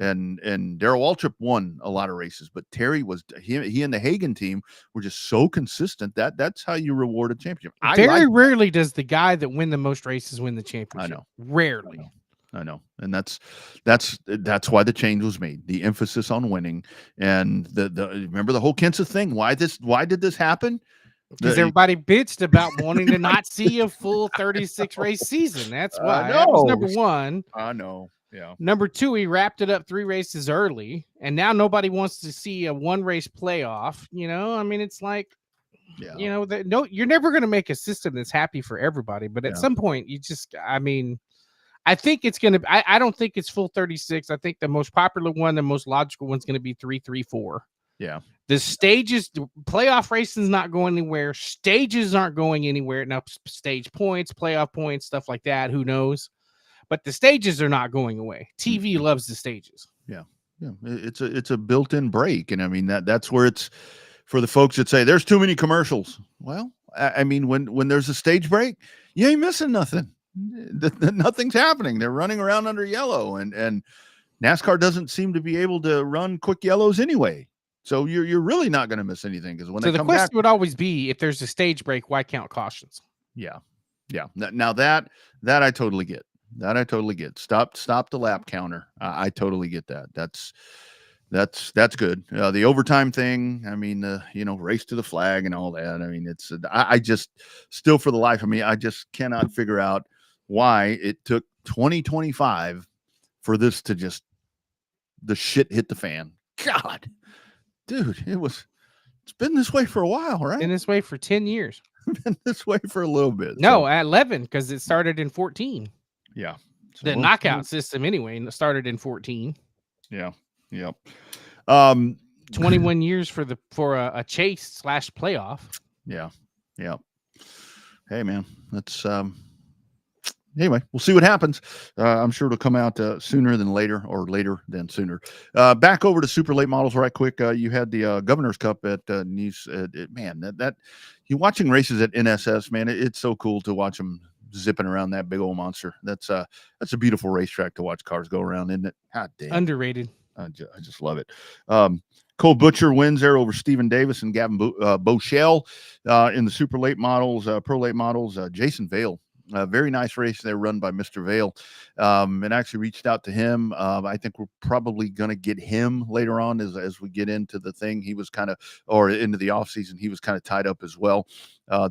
And Darrell Waltrip won a lot of races, but Terry he and the Hagen team were just so consistent that's how you reward a championship. Very rarely does the guy that win the most races win the championship. I know. Rarely. I know. And that's why the change was made. The emphasis on winning and the remember the whole Kenseth thing. Why did this happen? Because everybody bitched about wanting to not see a full 36 race season. That's why. That was number one. I know. Yeah. Number two, he wrapped it up 3 races early, and now nobody wants to see a 1 race playoff. I mean, it's like, no, you're never going to make a system that's happy for everybody. But at some point, I think it's going to. I don't think it's full 36. I think the most popular one, the most logical one's going to be 3-3-4. Yeah. The stages, the playoff racing is not going anywhere. Stages aren't going anywhere. Now, stage points, playoff points, stuff like that. Who knows? But the stages are not going away. TV loves the stages. Yeah. Yeah. It's a built-in break. And I mean, that's where it's for the folks that say there's too many commercials. Well, I mean, when there's a stage break, you ain't missing nothing. Nothing's happening. They're running around under yellow, and NASCAR doesn't seem to be able to run quick yellows anyway. So you're really not going to miss anything, because when they come back, the question would always be, if there's a stage break, why count cautions? Yeah. Now that I totally get. That I totally get. Stop the lap counter. I totally get that. That's good. The overtime thing. I mean, race to the flag and all that. I mean, I just still, for the life of me, I just cannot figure out why it took 2025 for this to just the shit hit the fan. God. Dude, it's been this way for a while, right? Been this way for 10 years. Been this way for a little bit. No, at 11, because it started in 14. Yeah. The knockout system, anyway, started in 14. Yeah. Yep. 21 years for a chase / playoff. Yeah. Yeah. Hey, man, that's anyway, we'll see what happens. I'm sure it'll come out sooner than later, or later than sooner. Back over to super late models right quick. You had the Governor's Cup at Nice. Man, that you watching races at NSS, man, it's so cool to watch them zipping around that big old monster. That's a beautiful racetrack to watch cars go around, isn't it? God damn. Underrated. I just love it. Cole Butcher wins there over Stephen Davis and Gavin Bochelle in the super late models, pro late models. Jason Vale. Very nice race there run by Mr. Vale. And actually reached out to him. I think we're probably going to get him later on as we get into the thing. He was or into the off season, he was kind of tied up as well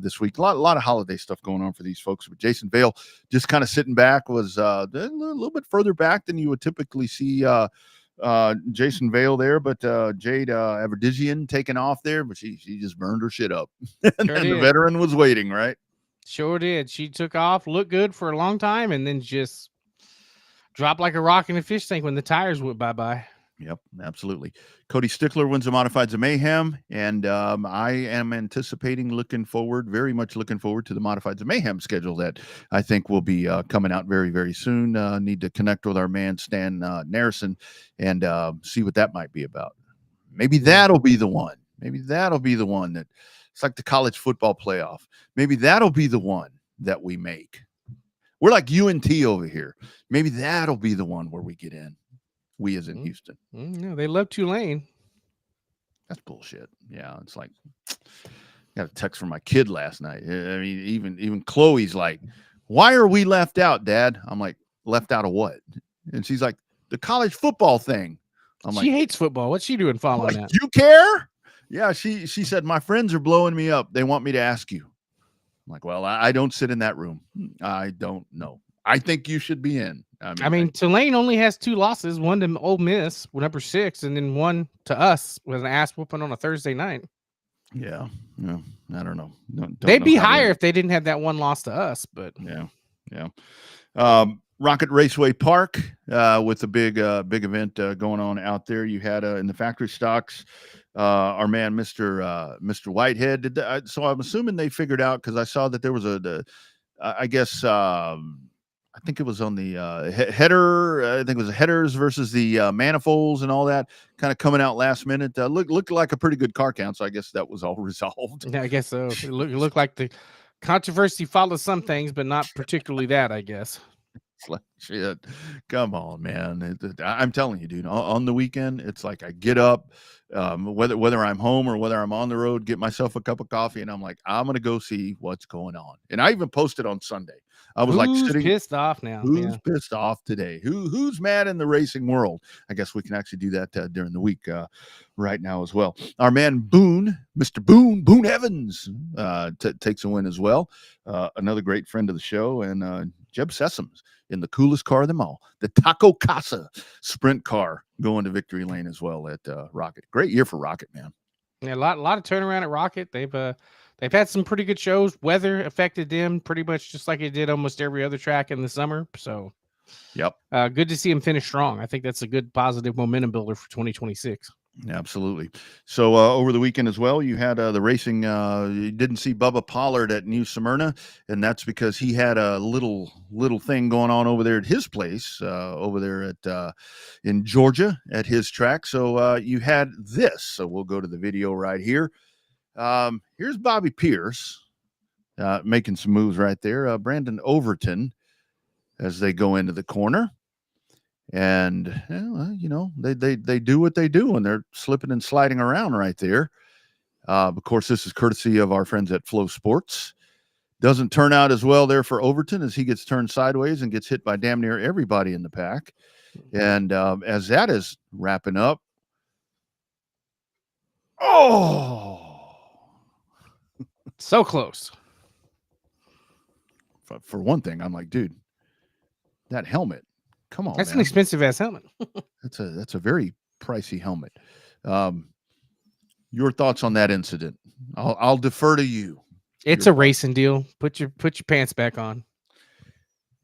this week. A lot of holiday stuff going on for these folks. But Jason Vale just kind of sitting back, was a little bit further back than you would typically see Jason Vale there, but Jade Averdizian taking off there, but she just burned her shit up. And the veteran was waiting, right? Sure did. She took off, looked good for a long time, and then just dropped like a rock in a fish tank when the tires went bye-bye. Yep, absolutely. Cody Stickler wins the Modifieds of Mayhem, and I am very much looking forward to the Modifieds of Mayhem schedule that I think will be coming out very, very soon. Need to connect with our man Stan Narrison and see what that might be about. Maybe that'll be the one. That it's like the college football playoff. Maybe that'll be the one that we make. We're like UNT over here. Maybe that'll be the one where we get in. We as in Houston. No, they love Tulane. That's bullshit. Yeah, it's like, got a text from my kid last night. I mean, even Chloe's like, "Why are we left out, Dad?" I'm like, "Left out of what?" And she's like, "The college football thing." She hates football. What's she doing following that? You care? Yeah, she said, "My friends are blowing me up. They want me to ask you." I'm like, "Well, I don't sit in that room. I don't know. I think you should be in." I mean, Tulane only has 2 losses, one to Ole Miss, number 6, and then one to us with an ass whooping on a Thursday night. Yeah. I don't know. They'd be higher if they didn't have that one loss to us, but yeah. Rocket Raceway Park with the big event going on out there. You had in the factory stocks, our man Mr. Whitehead. So I'm assuming they figured out, because I saw that there was I think it was on the header. I think it was the headers versus the manifolds and all that kind of coming out last minute. Looked like a pretty good car count. So I guess that was all resolved. Yeah, I guess so. It looked like the controversy followed some things, but not particularly that, I guess. It's like, shit, come on, man. I'm telling you, dude, on the weekend, it's like I get up, whether I'm home or whether I'm on the road, get myself a cup of coffee, and I'm like, I'm going to go see what's going on. And I even posted on Sunday. I was like sitting pissed off now. Who's pissed off today? Who's mad in the racing world? I guess we can actually do that during the week right now as well. Our man Boone, Mr. Boone Evans, takes a win as well. Another great friend of the show, and Jeb Sessoms in the coolest car of them all, the Taco Casa sprint car, going to victory lane as well at Rocket. Great year for Rocket, man. Yeah, a lot of turnaround at Rocket. They've had some pretty good shows. Weather affected them pretty much just like it did almost every other track in the summer. So, yep, good to see him finish strong. I think that's a good positive momentum builder for 2026. Absolutely. So over the weekend as well, you had the racing. You didn't see Bubba Pollard at New Smyrna, and that's because he had a little thing going on over there at his place, over there at in Georgia at his track. So you had this. So we'll go to the video right here. Here's Bobby Pierce making some moves right there. Brandon Overton as they go into the corner. And you know, they do what they do, and they're slipping and sliding around right there. Of course, this is courtesy of our friends at Flow Sports. Doesn't turn out as well there for Overton as he gets turned sideways and gets hit by damn near everybody in the pack. And as that is wrapping up, so close. For one thing, I'm like, dude, that helmet. Come on, that's man. an expensive ass helmet. That's a very pricey helmet. Your thoughts on that incident? I'll defer to you. It's a racing deal. Put your pants back on.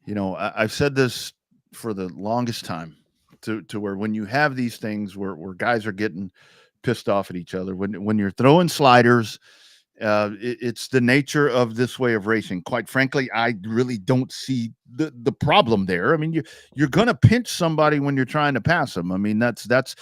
You know, I've said this for the longest time to where when you have these things where guys are getting pissed off at each other, when you're throwing sliders, it's the nature of this way of racing. Quite frankly, I really don't see the problem there. I mean, you're going to pinch somebody when you're trying to pass them. I mean, that's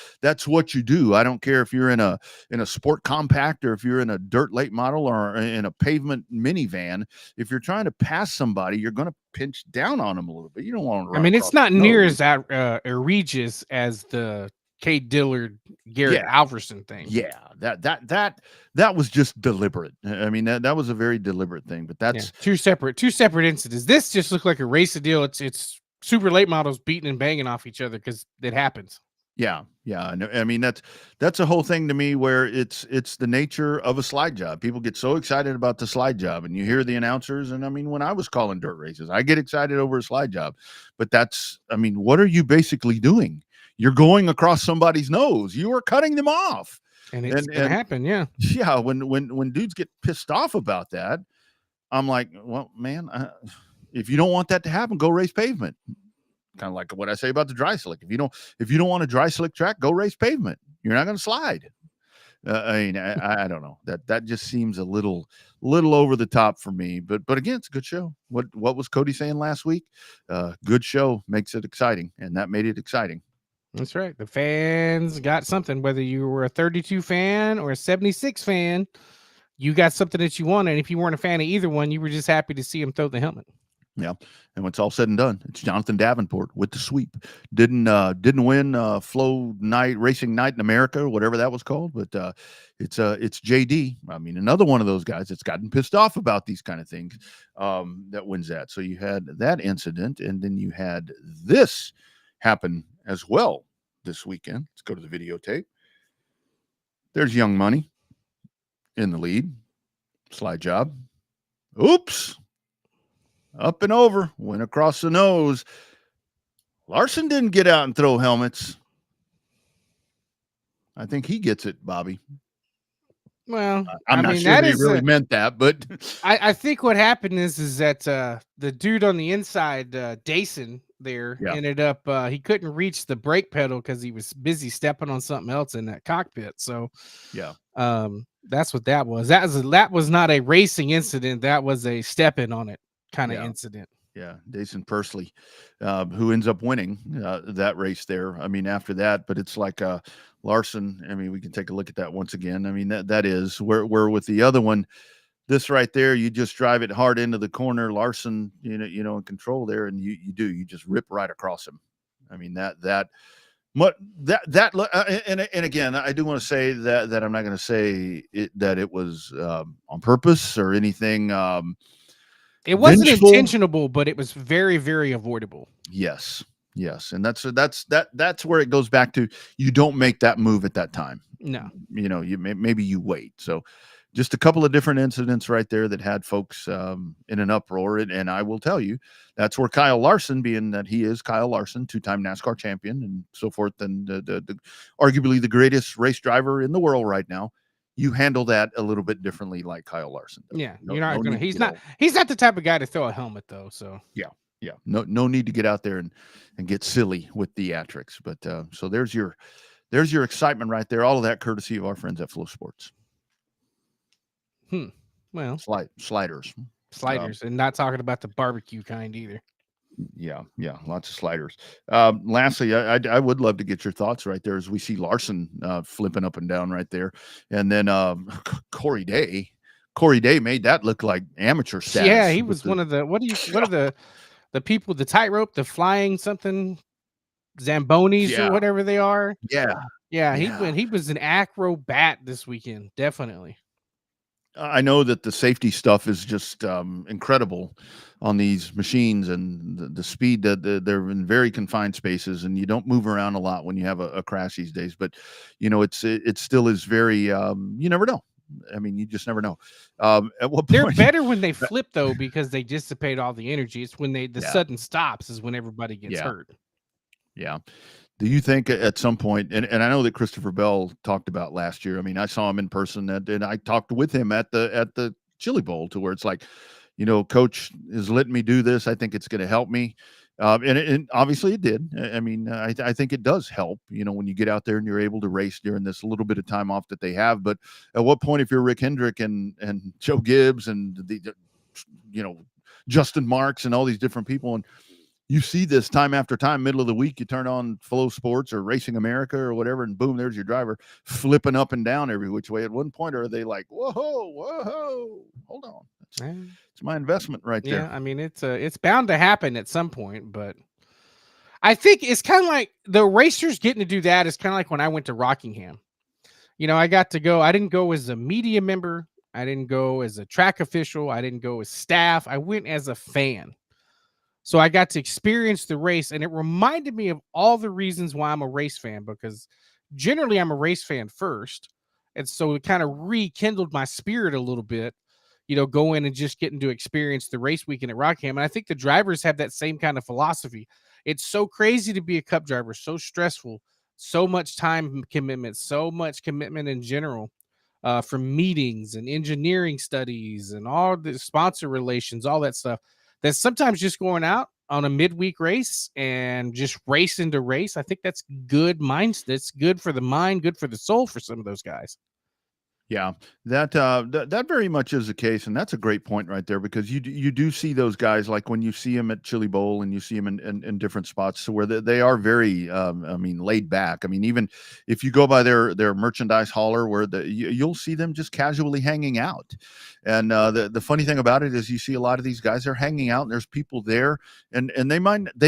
what you do. I don't care if you're in a sport compact or if you're in a dirt late model or in a pavement minivan. If you're trying to pass somebody, you're going to pinch down on them a little bit. You don't want to. I mean, it's not near as egregious as the Cade Dillard, Garrett Alverson thing. Yeah, that was just deliberate. I mean, that was a very deliberate thing. But that's two separate incidents. This just looked like a race deal. It's super late models beating and banging off each other because it happens. Yeah. I mean, that's a whole thing to me where it's the nature of a slide job. People get so excited about the slide job, and you hear the announcers. And I mean, when I was calling dirt races, I get excited over a slide job. But what are you basically doing? You're going across somebody's nose. You are cutting them off. And it's going to happen, yeah. Yeah, when dudes get pissed off about that, I'm like, well, man, if you don't want that to happen, go race pavement. Kind of like what I say about the dry slick. If you don't want a dry slick track, go race pavement. You're not going to slide. I mean, I don't know. That just seems a little over the top for me. But again, it's a good show. What was Cody saying last week? Good show makes it exciting, and that made it exciting. That's right. The fans got something, whether you were a 32 fan or a 76 fan, you got something that you wanted. And if you weren't a fan of either one, you were just happy to see him throw the helmet. Yeah. And when it's all said and done, it's Jonathan Davenport with the sweep. Didn't win Flow Night Racing Night in America or whatever that was called, but it's JD. I mean, another one of those guys that's gotten pissed off about these kind of things that wins that. So you had that incident, and then you had this happen as well this weekend. Let's go to the videotape. There's Young Money in the lead. Slide job. Oops. Up and over. Went across the nose. Larson didn't get out and throw helmets. I think he gets it, Bobby. Well, I'm not sure he really meant that, but I think what happened is that the dude on the inside, Dason, there ended up he couldn't reach the brake pedal because he was busy stepping on something else in that cockpit. So that's what that was. That was not a racing incident. That was a stepping on it kind of incident. Yeah, Dason Pursley, who ends up winning that race there. I mean, after that, but it's like Larson. I mean, we can take a look at that once again. I mean, that is where with the other one, this right there, you just drive it hard into the corner. Larson, you know, in control there, and you just rip right across him. I mean, and again, I do want to say that I'm not going to say that it was on purpose or anything. It wasn't vengeful. intentional, but it was very, very avoidable. Yes. And that's where it goes back to, you don't make that move at that time. No. Maybe you wait. So just a couple of different incidents right there that had folks in an uproar. And I will tell you, that's where Kyle Larson, being that he is Kyle Larson, 2-time NASCAR champion and so forth, and arguably the greatest race driver in the world right now, you handle that a little bit differently like Kyle Larson does. Yeah, you're not gonna. He's not the type of guy to throw a helmet though. So yeah. No need to get out there and get silly with theatrics. But so there's your excitement right there. All of that courtesy of our friends at Flow Sports. Well, sliders, and not talking about the barbecue kind either. Yeah, lots of sliders. Lastly, I would love to get your thoughts right there as we see Larson flipping up and down right there, and then Corey Day made that look like amateur status. Yeah, he was one of the what are the people, the tightrope, the flying something Zambonis or whatever they are. Yeah. He was an acrobat this weekend, definitely. I know that the safety stuff is just incredible on these machines, and the speed that they're in very confined spaces, and you don't move around a lot when you have a crash these days. But it still is very you never know. I mean, you just never know. At what point they're better when they flip though, because they dissipate all the energy. It's when the sudden stops is when everybody gets hurt. Yeah. Do you think at some point, and I know that Christopher Bell talked about last year. I mean, I saw him in person, and I talked with him at the Chili Bowl, to where it's like, Coach is letting me do this. I think it's going to help me. And obviously it did. I mean, I think it does help, when you get out there and you're able to race during this little bit of time off that they have. But at what point, if you're Rick Hendrick and Joe Gibbs and Justin Marks and all these different people, and you see this time after time, middle of the week, you turn on Flow Sports or Racing America or whatever, and boom, there's your driver flipping up and down every which way. At one point, are they like, whoa, hold on. It's my investment right there. Yeah, I mean, it's bound to happen at some point, but I think it's kind of like the racers getting to do that is kind of like when I went to Rockingham. I got to go. I didn't go as a media member. I didn't go as a track official. I didn't go as staff. I went as a fan. So I got to experience the race, and it reminded me of all the reasons why I'm a race fan, because generally I'm a race fan first. And so it kind of rekindled my spirit a little bit, going and just getting to experience the race weekend at Rockham. And I think the drivers have that same kind of philosophy. It's so crazy to be a Cup driver, so stressful, so much time commitment, so much commitment in general, from meetings and engineering studies and all the sponsor relations, all that stuff. That sometimes just going out on a midweek race and just racing to race, I think that's good mindset. That's good for the mind, good for the soul for some of those guys. Yeah, that very much is the case, and that's a great point right there, because you do see those guys, like when you see them at Chili Bowl and you see them in different spots, where they are very laid back. I mean, even if you go by their merchandise hauler, where you'll see them just casually hanging out. And the funny thing about it is, you see a lot of these guys are hanging out, and there's people there, and they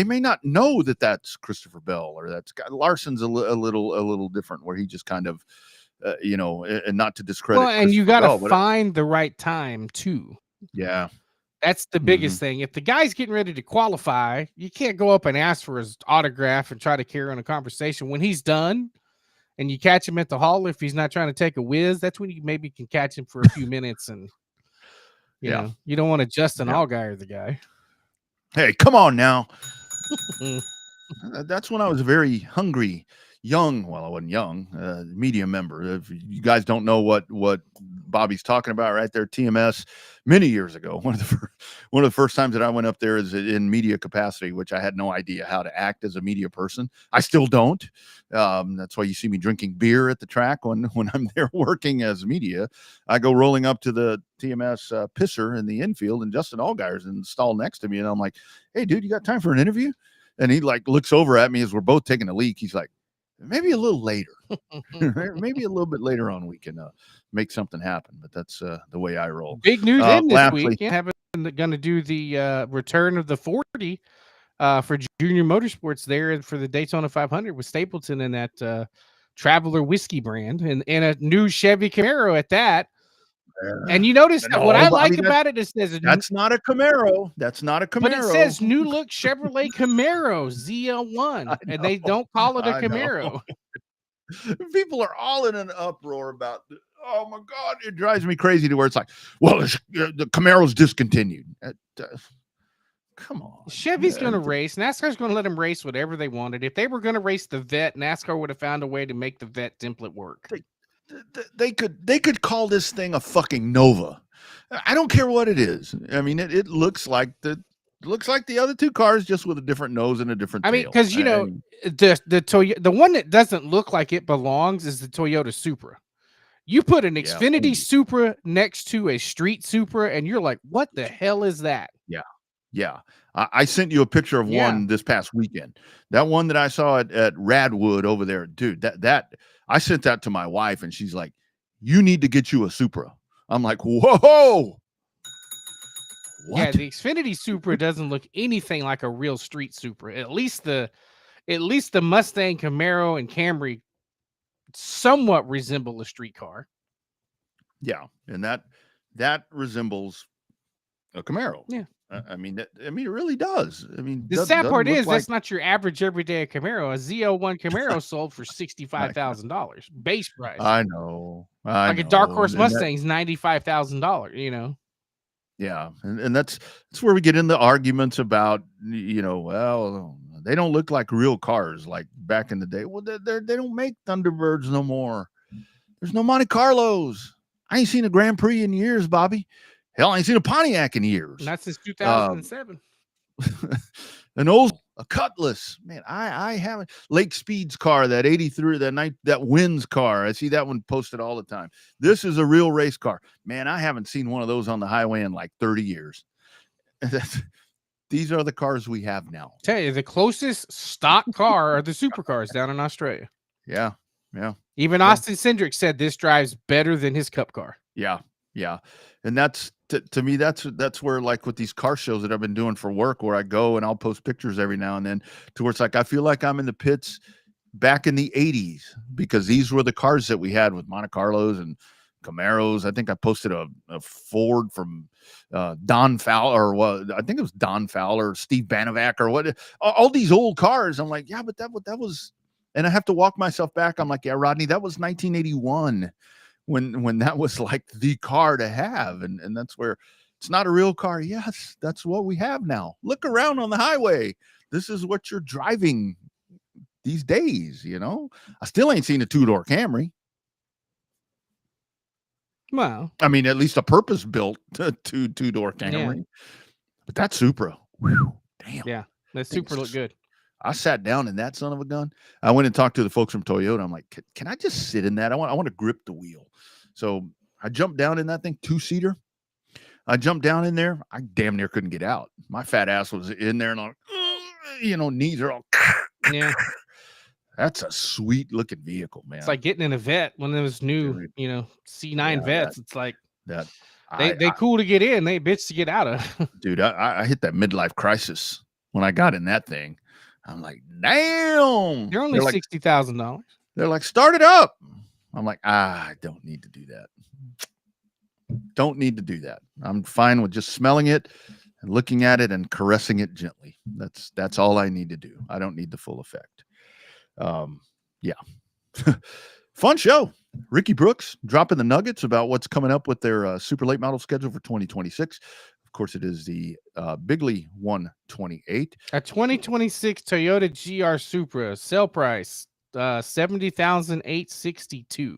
may not know that that's Christopher Bell or that's Larson's a little different, where he just kind of. And not to discredit. Well, and you got to find the right time too. Yeah. That's the biggest thing. If the guy's getting ready to qualify, you can't go up and ask for his autograph and try to carry on a conversation. When he's done and you catch him at the hall, if he's not trying to take a whiz, that's when you maybe can catch him for a few minutes. And, you know, you don't want to Justin Allgaier the guy. Hey, come on now. That's when I was very hungry. Young, well, I wasn't young, media member. If you guys don't know what Bobby's talking about right there, TMS, many years ago, one of the first times that I went up there is in media capacity, which I had no idea how to act as a media person. I still don't. That's why you see me drinking beer at the track when I'm there working as media. I go rolling up to the TMS pisser in the infield, and Justin Allgaier's in the stall next to me, and I'm like, "Hey, dude, you got time for an interview?" And he like looks over at me as we're both taking a leak. He's like, maybe a little later, maybe a little bit later on, we can make something happen. But that's the way I roll. Big news in this week. Going to do the return of the 40 for Junior Motorsports there for the Daytona 500 with Stapleton and that Traveler whiskey brand, and a new Chevy Camaro at that. And you notice that what I like about it, it says that's not a Camaro. That's not a Camaro. But it says new look Chevrolet Camaro ZL1, and they don't call it a Camaro. People are all in an uproar about, oh my God, it drives me crazy to where it's like, well, the Camaro's discontinued. Come on. Chevy's going to race. NASCAR's going to let them race whatever they wanted. If they were going to race the Vet, NASCAR would have found a way to make the Vet template work. They could call this thing a fucking Nova. I don't care what it is. I mean, it looks like the other two cars, just with a different nose and a different tail. I mean, because the Toyota, the one that doesn't look like it belongs is the Toyota Supra. You put an Xfinity Supra next to a street Supra, and you're like, what the hell is that? Yeah. I sent you a picture of one this past weekend. That one that I saw at Radwood over there, dude. That I sent that to my wife, and she's like, "You need to get you a Supra." I'm like, "Whoa!" What? Yeah, the Xfinity Supra doesn't look anything like a real street Supra. At least the Mustang, Camaro, and Camry somewhat resemble a street car. Yeah, and that resembles a Camaro. Yeah. I mean, it really does. I mean, the sad part is that's not your average everyday Camaro. A ZL1 Camaro sold for $65,000 base price. I know. A Dark Horse Mustang's $95,000. You know. Yeah, and that's where we get into arguments about, well, they don't look like real cars like back in the day. Well, they don't make Thunderbirds no more. There's no Monte Carlos. I ain't seen a Grand Prix in years, Bobby. Hell, I ain't seen a Pontiac in years. Not since 2007. A Cutlass. Man, I haven't. Lake Speed's car, that 83, that wins car. I see that one posted all the time. This is a real race car. Man, I haven't seen one of those on the highway in like 30 years. These are the cars we have now. Tell you, the closest stock car are the supercars down in Australia. Yeah. Even Austin Cindric said this drives better than his Cup car. Yeah. And that's to me, that's where, like with these car shows that I've been doing for work, where I go and I'll post pictures every now and then, to where it's like I feel like I'm in the pits back in the 80s, because these were the cars that we had with Monte Carlos and Camaros. I think I posted a Ford from Don Fowler, or I think it was Don Fowler, Steve Banovac, or what, all these old cars. I'm like, yeah, but that was, and I have to walk myself back. I'm like, yeah, Rodney, that was 1981. When that was like the car to have, and that's where it's not a real car. Yes, that's what we have now. Look around on the highway. This is what you're driving these days. I still ain't seen a two-door Camry. Well, I mean, at least a purpose-built two-door Camry. Yeah. But that Supra, whew, damn. Yeah, that Supra looked good. I sat down in that son of a gun. I went and talked to the folks from Toyota. I'm like, can I just sit in that? I want to grip the wheel. So I jumped down in that thing, 2-seater. I jumped down in there. I damn near couldn't get out. My fat ass was in there, and I'm like, knees are all. Yeah. That's a sweet looking vehicle, man. It's like getting in a vet when there was new, C9 vets. It's like that. They cool to get in. They bitch to get out of. Dude, I hit that midlife crisis when I got in that thing. I'm like, damn. You're only $60,000. They're like, start it up. I'm like, I don't need to do that. Don't need to do that. I'm fine with just smelling it and looking at it and caressing it gently. That's all I need to do. I don't need the full effect. Yeah. Fun show. Ricky Brooks dropping the nuggets about what's coming up with their super late model schedule for 2026. Of course, it is the Bigley 128. A 2026 Toyota GR Supra, sale price $70,862.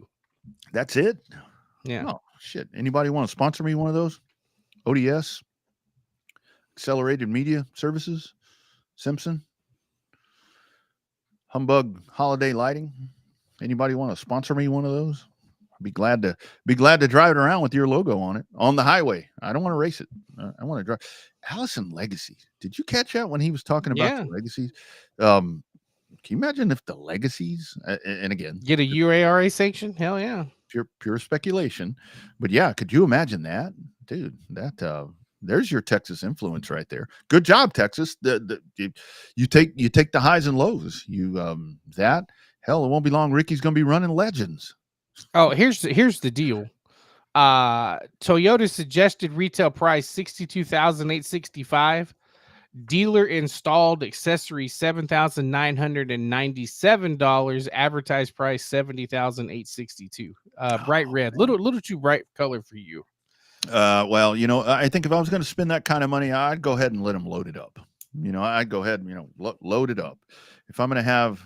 That's it. Yeah. Oh shit! Anybody want to sponsor me one of those? ODS, Accelerated Media Services, Simpson, Humbug Holiday Lighting. Anybody want to sponsor me one of those? I'd be glad to drive it around with your logo on it on the highway. I don't want to race it. I want to drive. Allison Legacy. Did you catch that when he was talking about the Legacies? Can you imagine if the Legacies, and again, get a UARA sanction? Hell yeah. Pure speculation. But yeah, could you imagine that? Dude, that there's your Texas influence right there. Good job, Texas. You take the highs and lows. Hell, it won't be long. Ricky's gonna be running Legends. Oh, here's the deal. Toyota suggested retail price $62,865. Dealer installed accessory $7,997. Advertised price $70,862. Bright red, little too bright color for you. Well, I think if I was going to spend that kind of money, I'd go ahead and let them load it up. I'd go ahead and load it up. If I'm going to have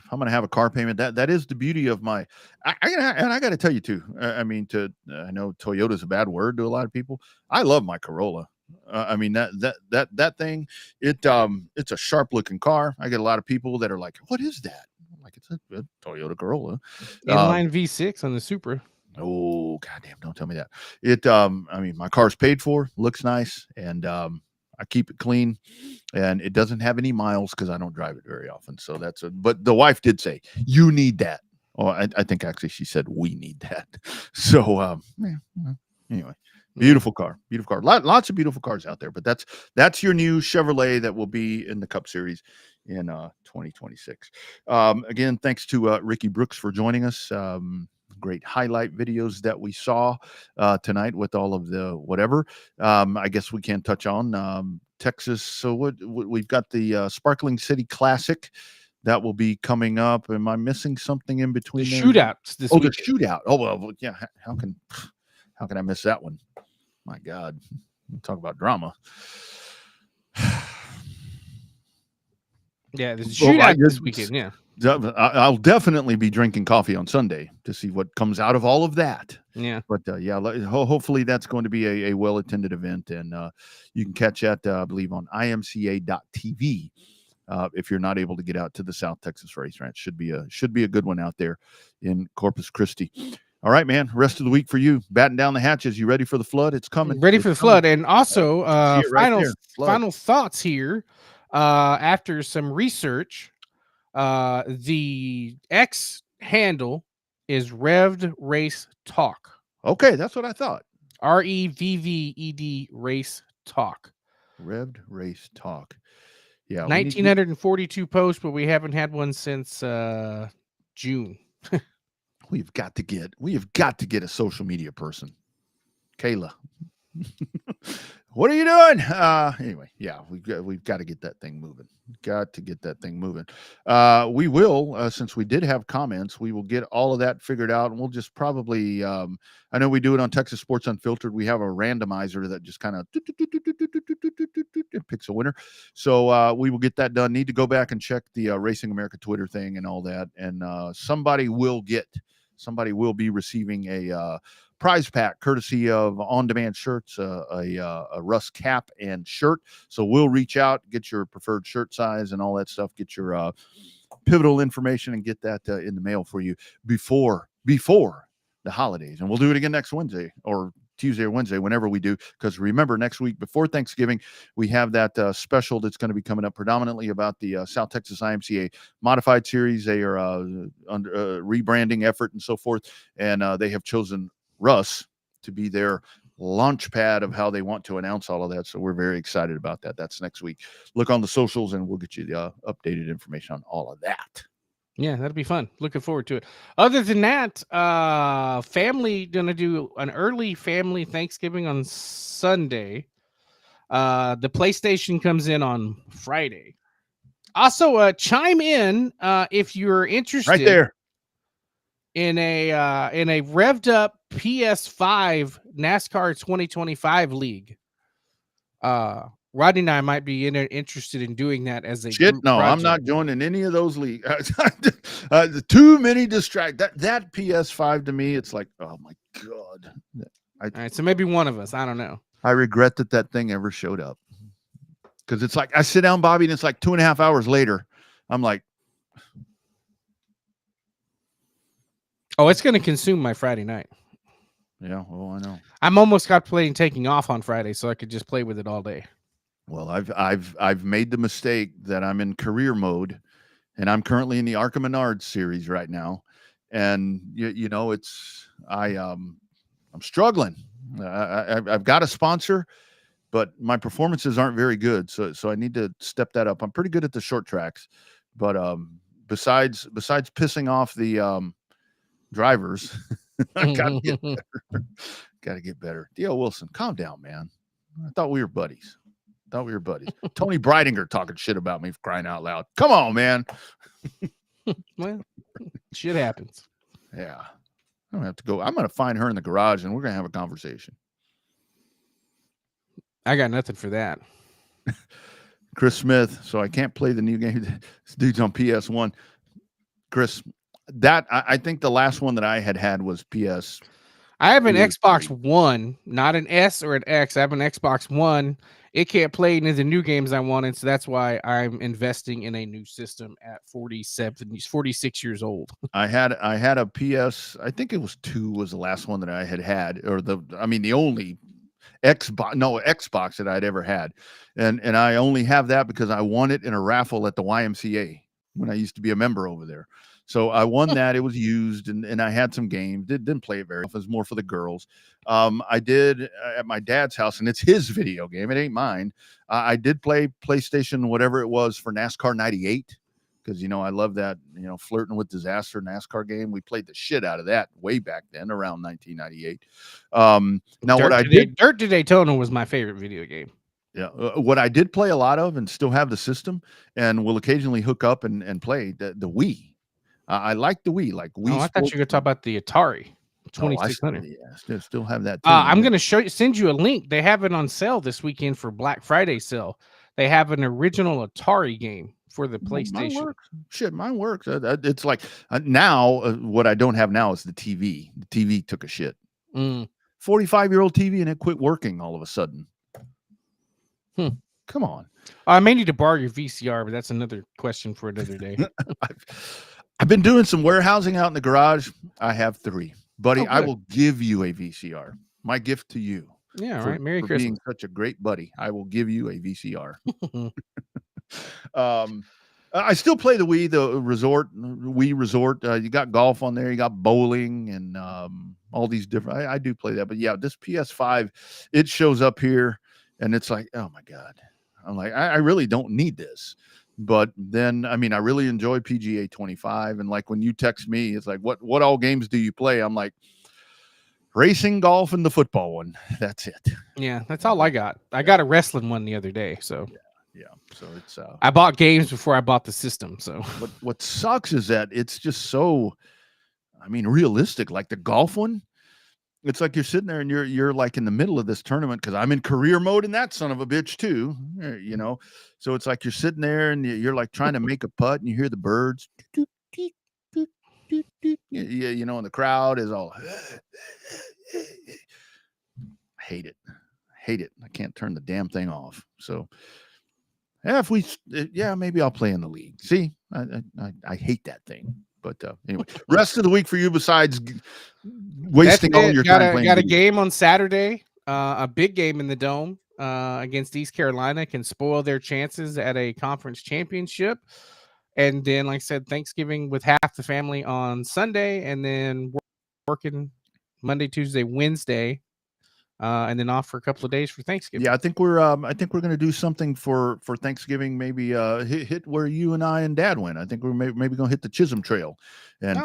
a car payment, that is the beauty of my. I got to tell you too. I know Toyota's a bad word to a lot of people. I love my Corolla. That thing, it's a sharp looking car. I get a lot of people that are like, "What is that?" I'm like, it's a Toyota Corolla, inline V6 on the Supra. Oh goddamn! Don't tell me that. My car's paid for, looks nice, and I keep it clean, and it doesn't have any miles because I don't drive it very often. So but the wife did say you need that. Oh, I think actually she said we need that. So anyway. Beautiful car. Lots of beautiful cars out there, but that's your new Chevrolet that will be in the Cup Series in 2026. Again, thanks to Ricky Brooks for joining us. Great highlight videos that we saw tonight with all of the whatever. I guess we can touch on Texas. So we've got the Sparkling City Classic that will be coming up. Am I missing something in between? The shootouts this week. The shootout. Oh well, yeah. How can I miss that one? My God, talk about drama. Yeah, the shootout this weekend. Yeah, I'll definitely be drinking coffee on Sunday to see what comes out of all of that. Yeah, but hopefully that's going to be a well-attended event, and you can catch that I believe on imca.tv. If you're not able to get out to the South Texas Race Ranch, should be a good one out there in Corpus Christi. All right, man. Rest of the week for you. Batten down the hatches. You ready for the flood? It's coming. Ready for the flood. And also, final thoughts here. After some research, the X handle is Revved Race Talk. Okay, that's what I thought. REVVED Race Talk. Revved Race Talk. Yeah. 1,942 posts, but we haven't had one since June. We have got to get a social media person. Kayla. What are you doing? Anyway, yeah, we've got to get that thing moving. We will, since we did have comments, we will get all of that figured out, and we'll just probably, I know we do it on Texas Sports Unfiltered. We have a randomizer that just kind of picks a winner. So we will get that done. Need to go back and check the Racing America Twitter thing and all that. And somebody will be receiving a prize pack courtesy of On Demand Shirts, a RUSS cap and shirt. So we'll reach out, get your preferred shirt size and all that stuff, get your pivotal information, and get that in the mail for you before the holidays. And we'll do it again next Wednesday or Tuesday or Wednesday, whenever we do, because remember, next week before Thanksgiving, we have that special that's going to be coming up predominantly about the South Texas IMCA Modified Series. They are under rebranding effort and so forth, and they have chosen RUSS to be their launch pad of how they want to announce all of that. So we're very excited about that. That's next week. Look on the socials, and we'll get you the updated information on all of that. Yeah, that'll be fun. Looking forward to it. Other than that, family gonna do an early family Thanksgiving on Sunday. The PlayStation comes in on Friday. Also, chime in if you're interested. Right there. In a revved up PS5 NASCAR 2025 league. Rodney and I might be interested in doing that as a group No, project. I'm not joining any of those leagues. Too many that PS5 to me, it's like, oh my God. All right, so maybe one of us. I don't know. I regret that thing ever showed up. Because it's like I sit down, Bobby, and it's like 2.5 hours later. I'm like, oh, it's going to consume my Friday night. Yeah, well, I know. I'm almost contemplating taking off on Friday so I could just play with it all day. Well, I've made the mistake that I'm in career mode, and I'm currently in the Arkham Menards series right now, and I'm struggling. I've got a sponsor, but my performances aren't very good, so I need to step that up. I'm pretty good at the short tracks, but besides pissing off the drivers, I gotta get better. Gotta get better. D.L. Wilson, calm down, man. I thought we were buddies. Tony Breidinger talking shit about me for crying out loud. Come on, man. Well, shit happens. Yeah. I don't have to go. I'm going to find her in the garage and we're going to have a conversation. I got nothing for that. Chris Smith. So I can't play the new game. This dude's on PS1. Chris, I think the last one that I had was PS. I have an Xbox One, not an S or an X. I have an Xbox One. It can't play any of the new games I wanted, so that's why I'm investing in a new system at 46 years old. I had a PS. I think it was 2 was the last one that I had, or the only Xbox that I'd ever had, and I only have that because I won it in a raffle at the YMCA when I used to be a member over there. So I won that. It was used, and I had some games. Didn't play it very often. It was more for the girls. I did at my dad's house, and it's his video game. It ain't mine. I did play PlayStation, whatever it was, for NASCAR 98, because, I love that, Flirting with Disaster NASCAR game. We played the shit out of that way back then, around 1998. Now, Dirt to Daytona was my favorite video game. Yeah. What I did play a lot of and still have the system and will occasionally hook up and play the Wii. I like the Wii, like Wii. I thought you were going to talk about the Atari 2600. Still have that too. I'm going to send you a link. They have it on sale this weekend for Black Friday sale. They have an original Atari game for the PlayStation. Mine works. Shit, mine works. It's like now what I don't have now is the TV. The TV took a shit. 45-year-old TV and it quit working all of a sudden. Come on. I may need to borrow your VCR, but that's another question for another day. I've been doing some warehousing out in the garage. I have 3. Buddy, I will give you a VCR. My gift to you. Yeah, right. Merry Christmas. Being such a great buddy. I will give you a VCR. I still play the Wii Resort. You got golf on there. You got bowling and all these different. I do play that. But yeah, this PS5, it shows up here and it's like, oh my God. I'm like, I really don't need this. But then, I really really PGA 25. And like when you text me, it's like, what all games do you play? I'm like, racing, golf, and the football one. That's it. Yeah, that's all I got. I got a wrestling one the other day. So yeah. So it's I bought games before I bought the system. So what sucks is that it's just so, realistic. Like the golf one, it's like you're sitting there and you're like in the middle of this tournament because I'm in career mode in that son of a bitch too, So it's like you're sitting there and you're like trying to make a putt and you hear the birds, and the crowd is all. I hate it. I can't turn the damn thing off. So maybe I'll play in the league. See, I hate that thing. But anyway, rest of the week for you besides wasting all your time playing. Got a game on Saturday, a big game in the Dome against East Carolina. Can spoil their chances at a conference championship. And then, like I said, Thanksgiving with half the family on Sunday, and then working Monday, Tuesday, Wednesday, and then off for a couple of days for Thanksgiving. Yeah, I think we're going to do something for Thanksgiving. Maybe hit where you and I and Dad went. I think we're maybe going to hit the Chisholm Trail and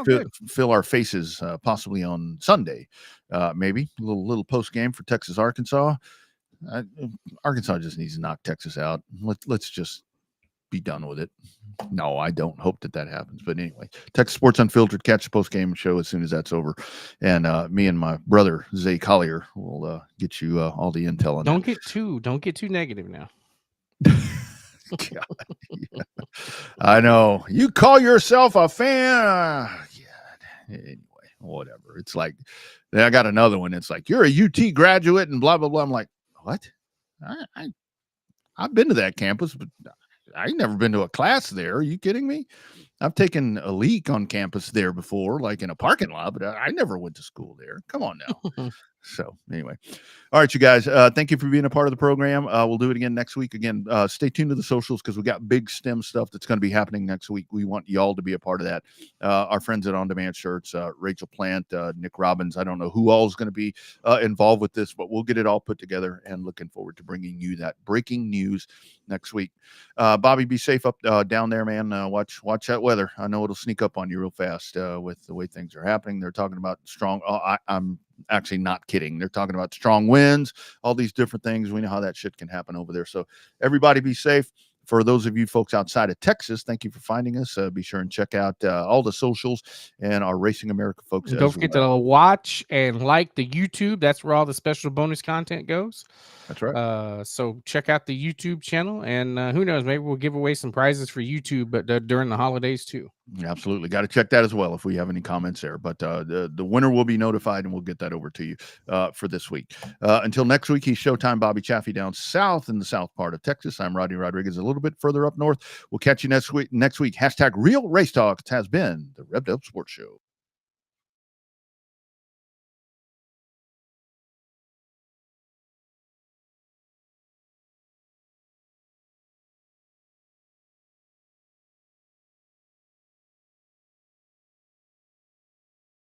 fill our faces possibly on Sunday. Maybe a little post game for Texas Arkansas. Arkansas just needs to knock Texas out. Let's just be done with it. No, I don't hope that happens. But anyway, Texas Sports Unfiltered, catch the post-game show as soon as that's over. And me and my brother, Zay Collier, will get you all the intel on Don't get too negative now. God, yeah. I know. You call yourself a fan. Anyway, whatever. It's like, then I got another one. It's like, you're a UT graduate and blah, blah, blah. I'm like, what? I've been to that campus, but I ain't never been to a class there. Are you kidding me? I've taken a leak on campus there before, like in a parking lot, but I never went to school there. Come on now. So anyway, all right, you guys. Thank you for being a part of the program. We'll do it again next week. Again, stay tuned to the socials because we got big STEM stuff that's going to be happening next week. We want y'all to be a part of that. Our friends at On Demand Shirts, Rachel Plant, Nick Robbins. I don't know who all is going to be involved with this, but we'll get it all put together and looking forward to bringing you that breaking news next week. Bobby, be safe up down there, man. Watch that weather. I know it'll sneak up on you real fast with the way things are happening. They're talking about strong. I'm actually not kidding. They're talking about strong winds, all these different things. We know how that shit can happen over there. So everybody be safe. For those of you folks outside of Texas, thank you for finding us. Be sure and check out all the socials and our Racing America folks. Don't forget to watch and like the YouTube. That's where all the special bonus content goes. That's right. So check out the YouTube channel, and who knows, maybe we'll give away some prizes for YouTube, but during the holidays too. Absolutely. Got to check that as well if we have any comments there. But the winner will be notified, and we'll get that over to you for this week. Until next week, he's Showtime Bobby Chaffee down south in the south part of Texas. I'm Rodney Rodriguez a little bit further up north. We'll catch you next week. Hashtag Real Race Talk. It has been the Revved Up Sports Show.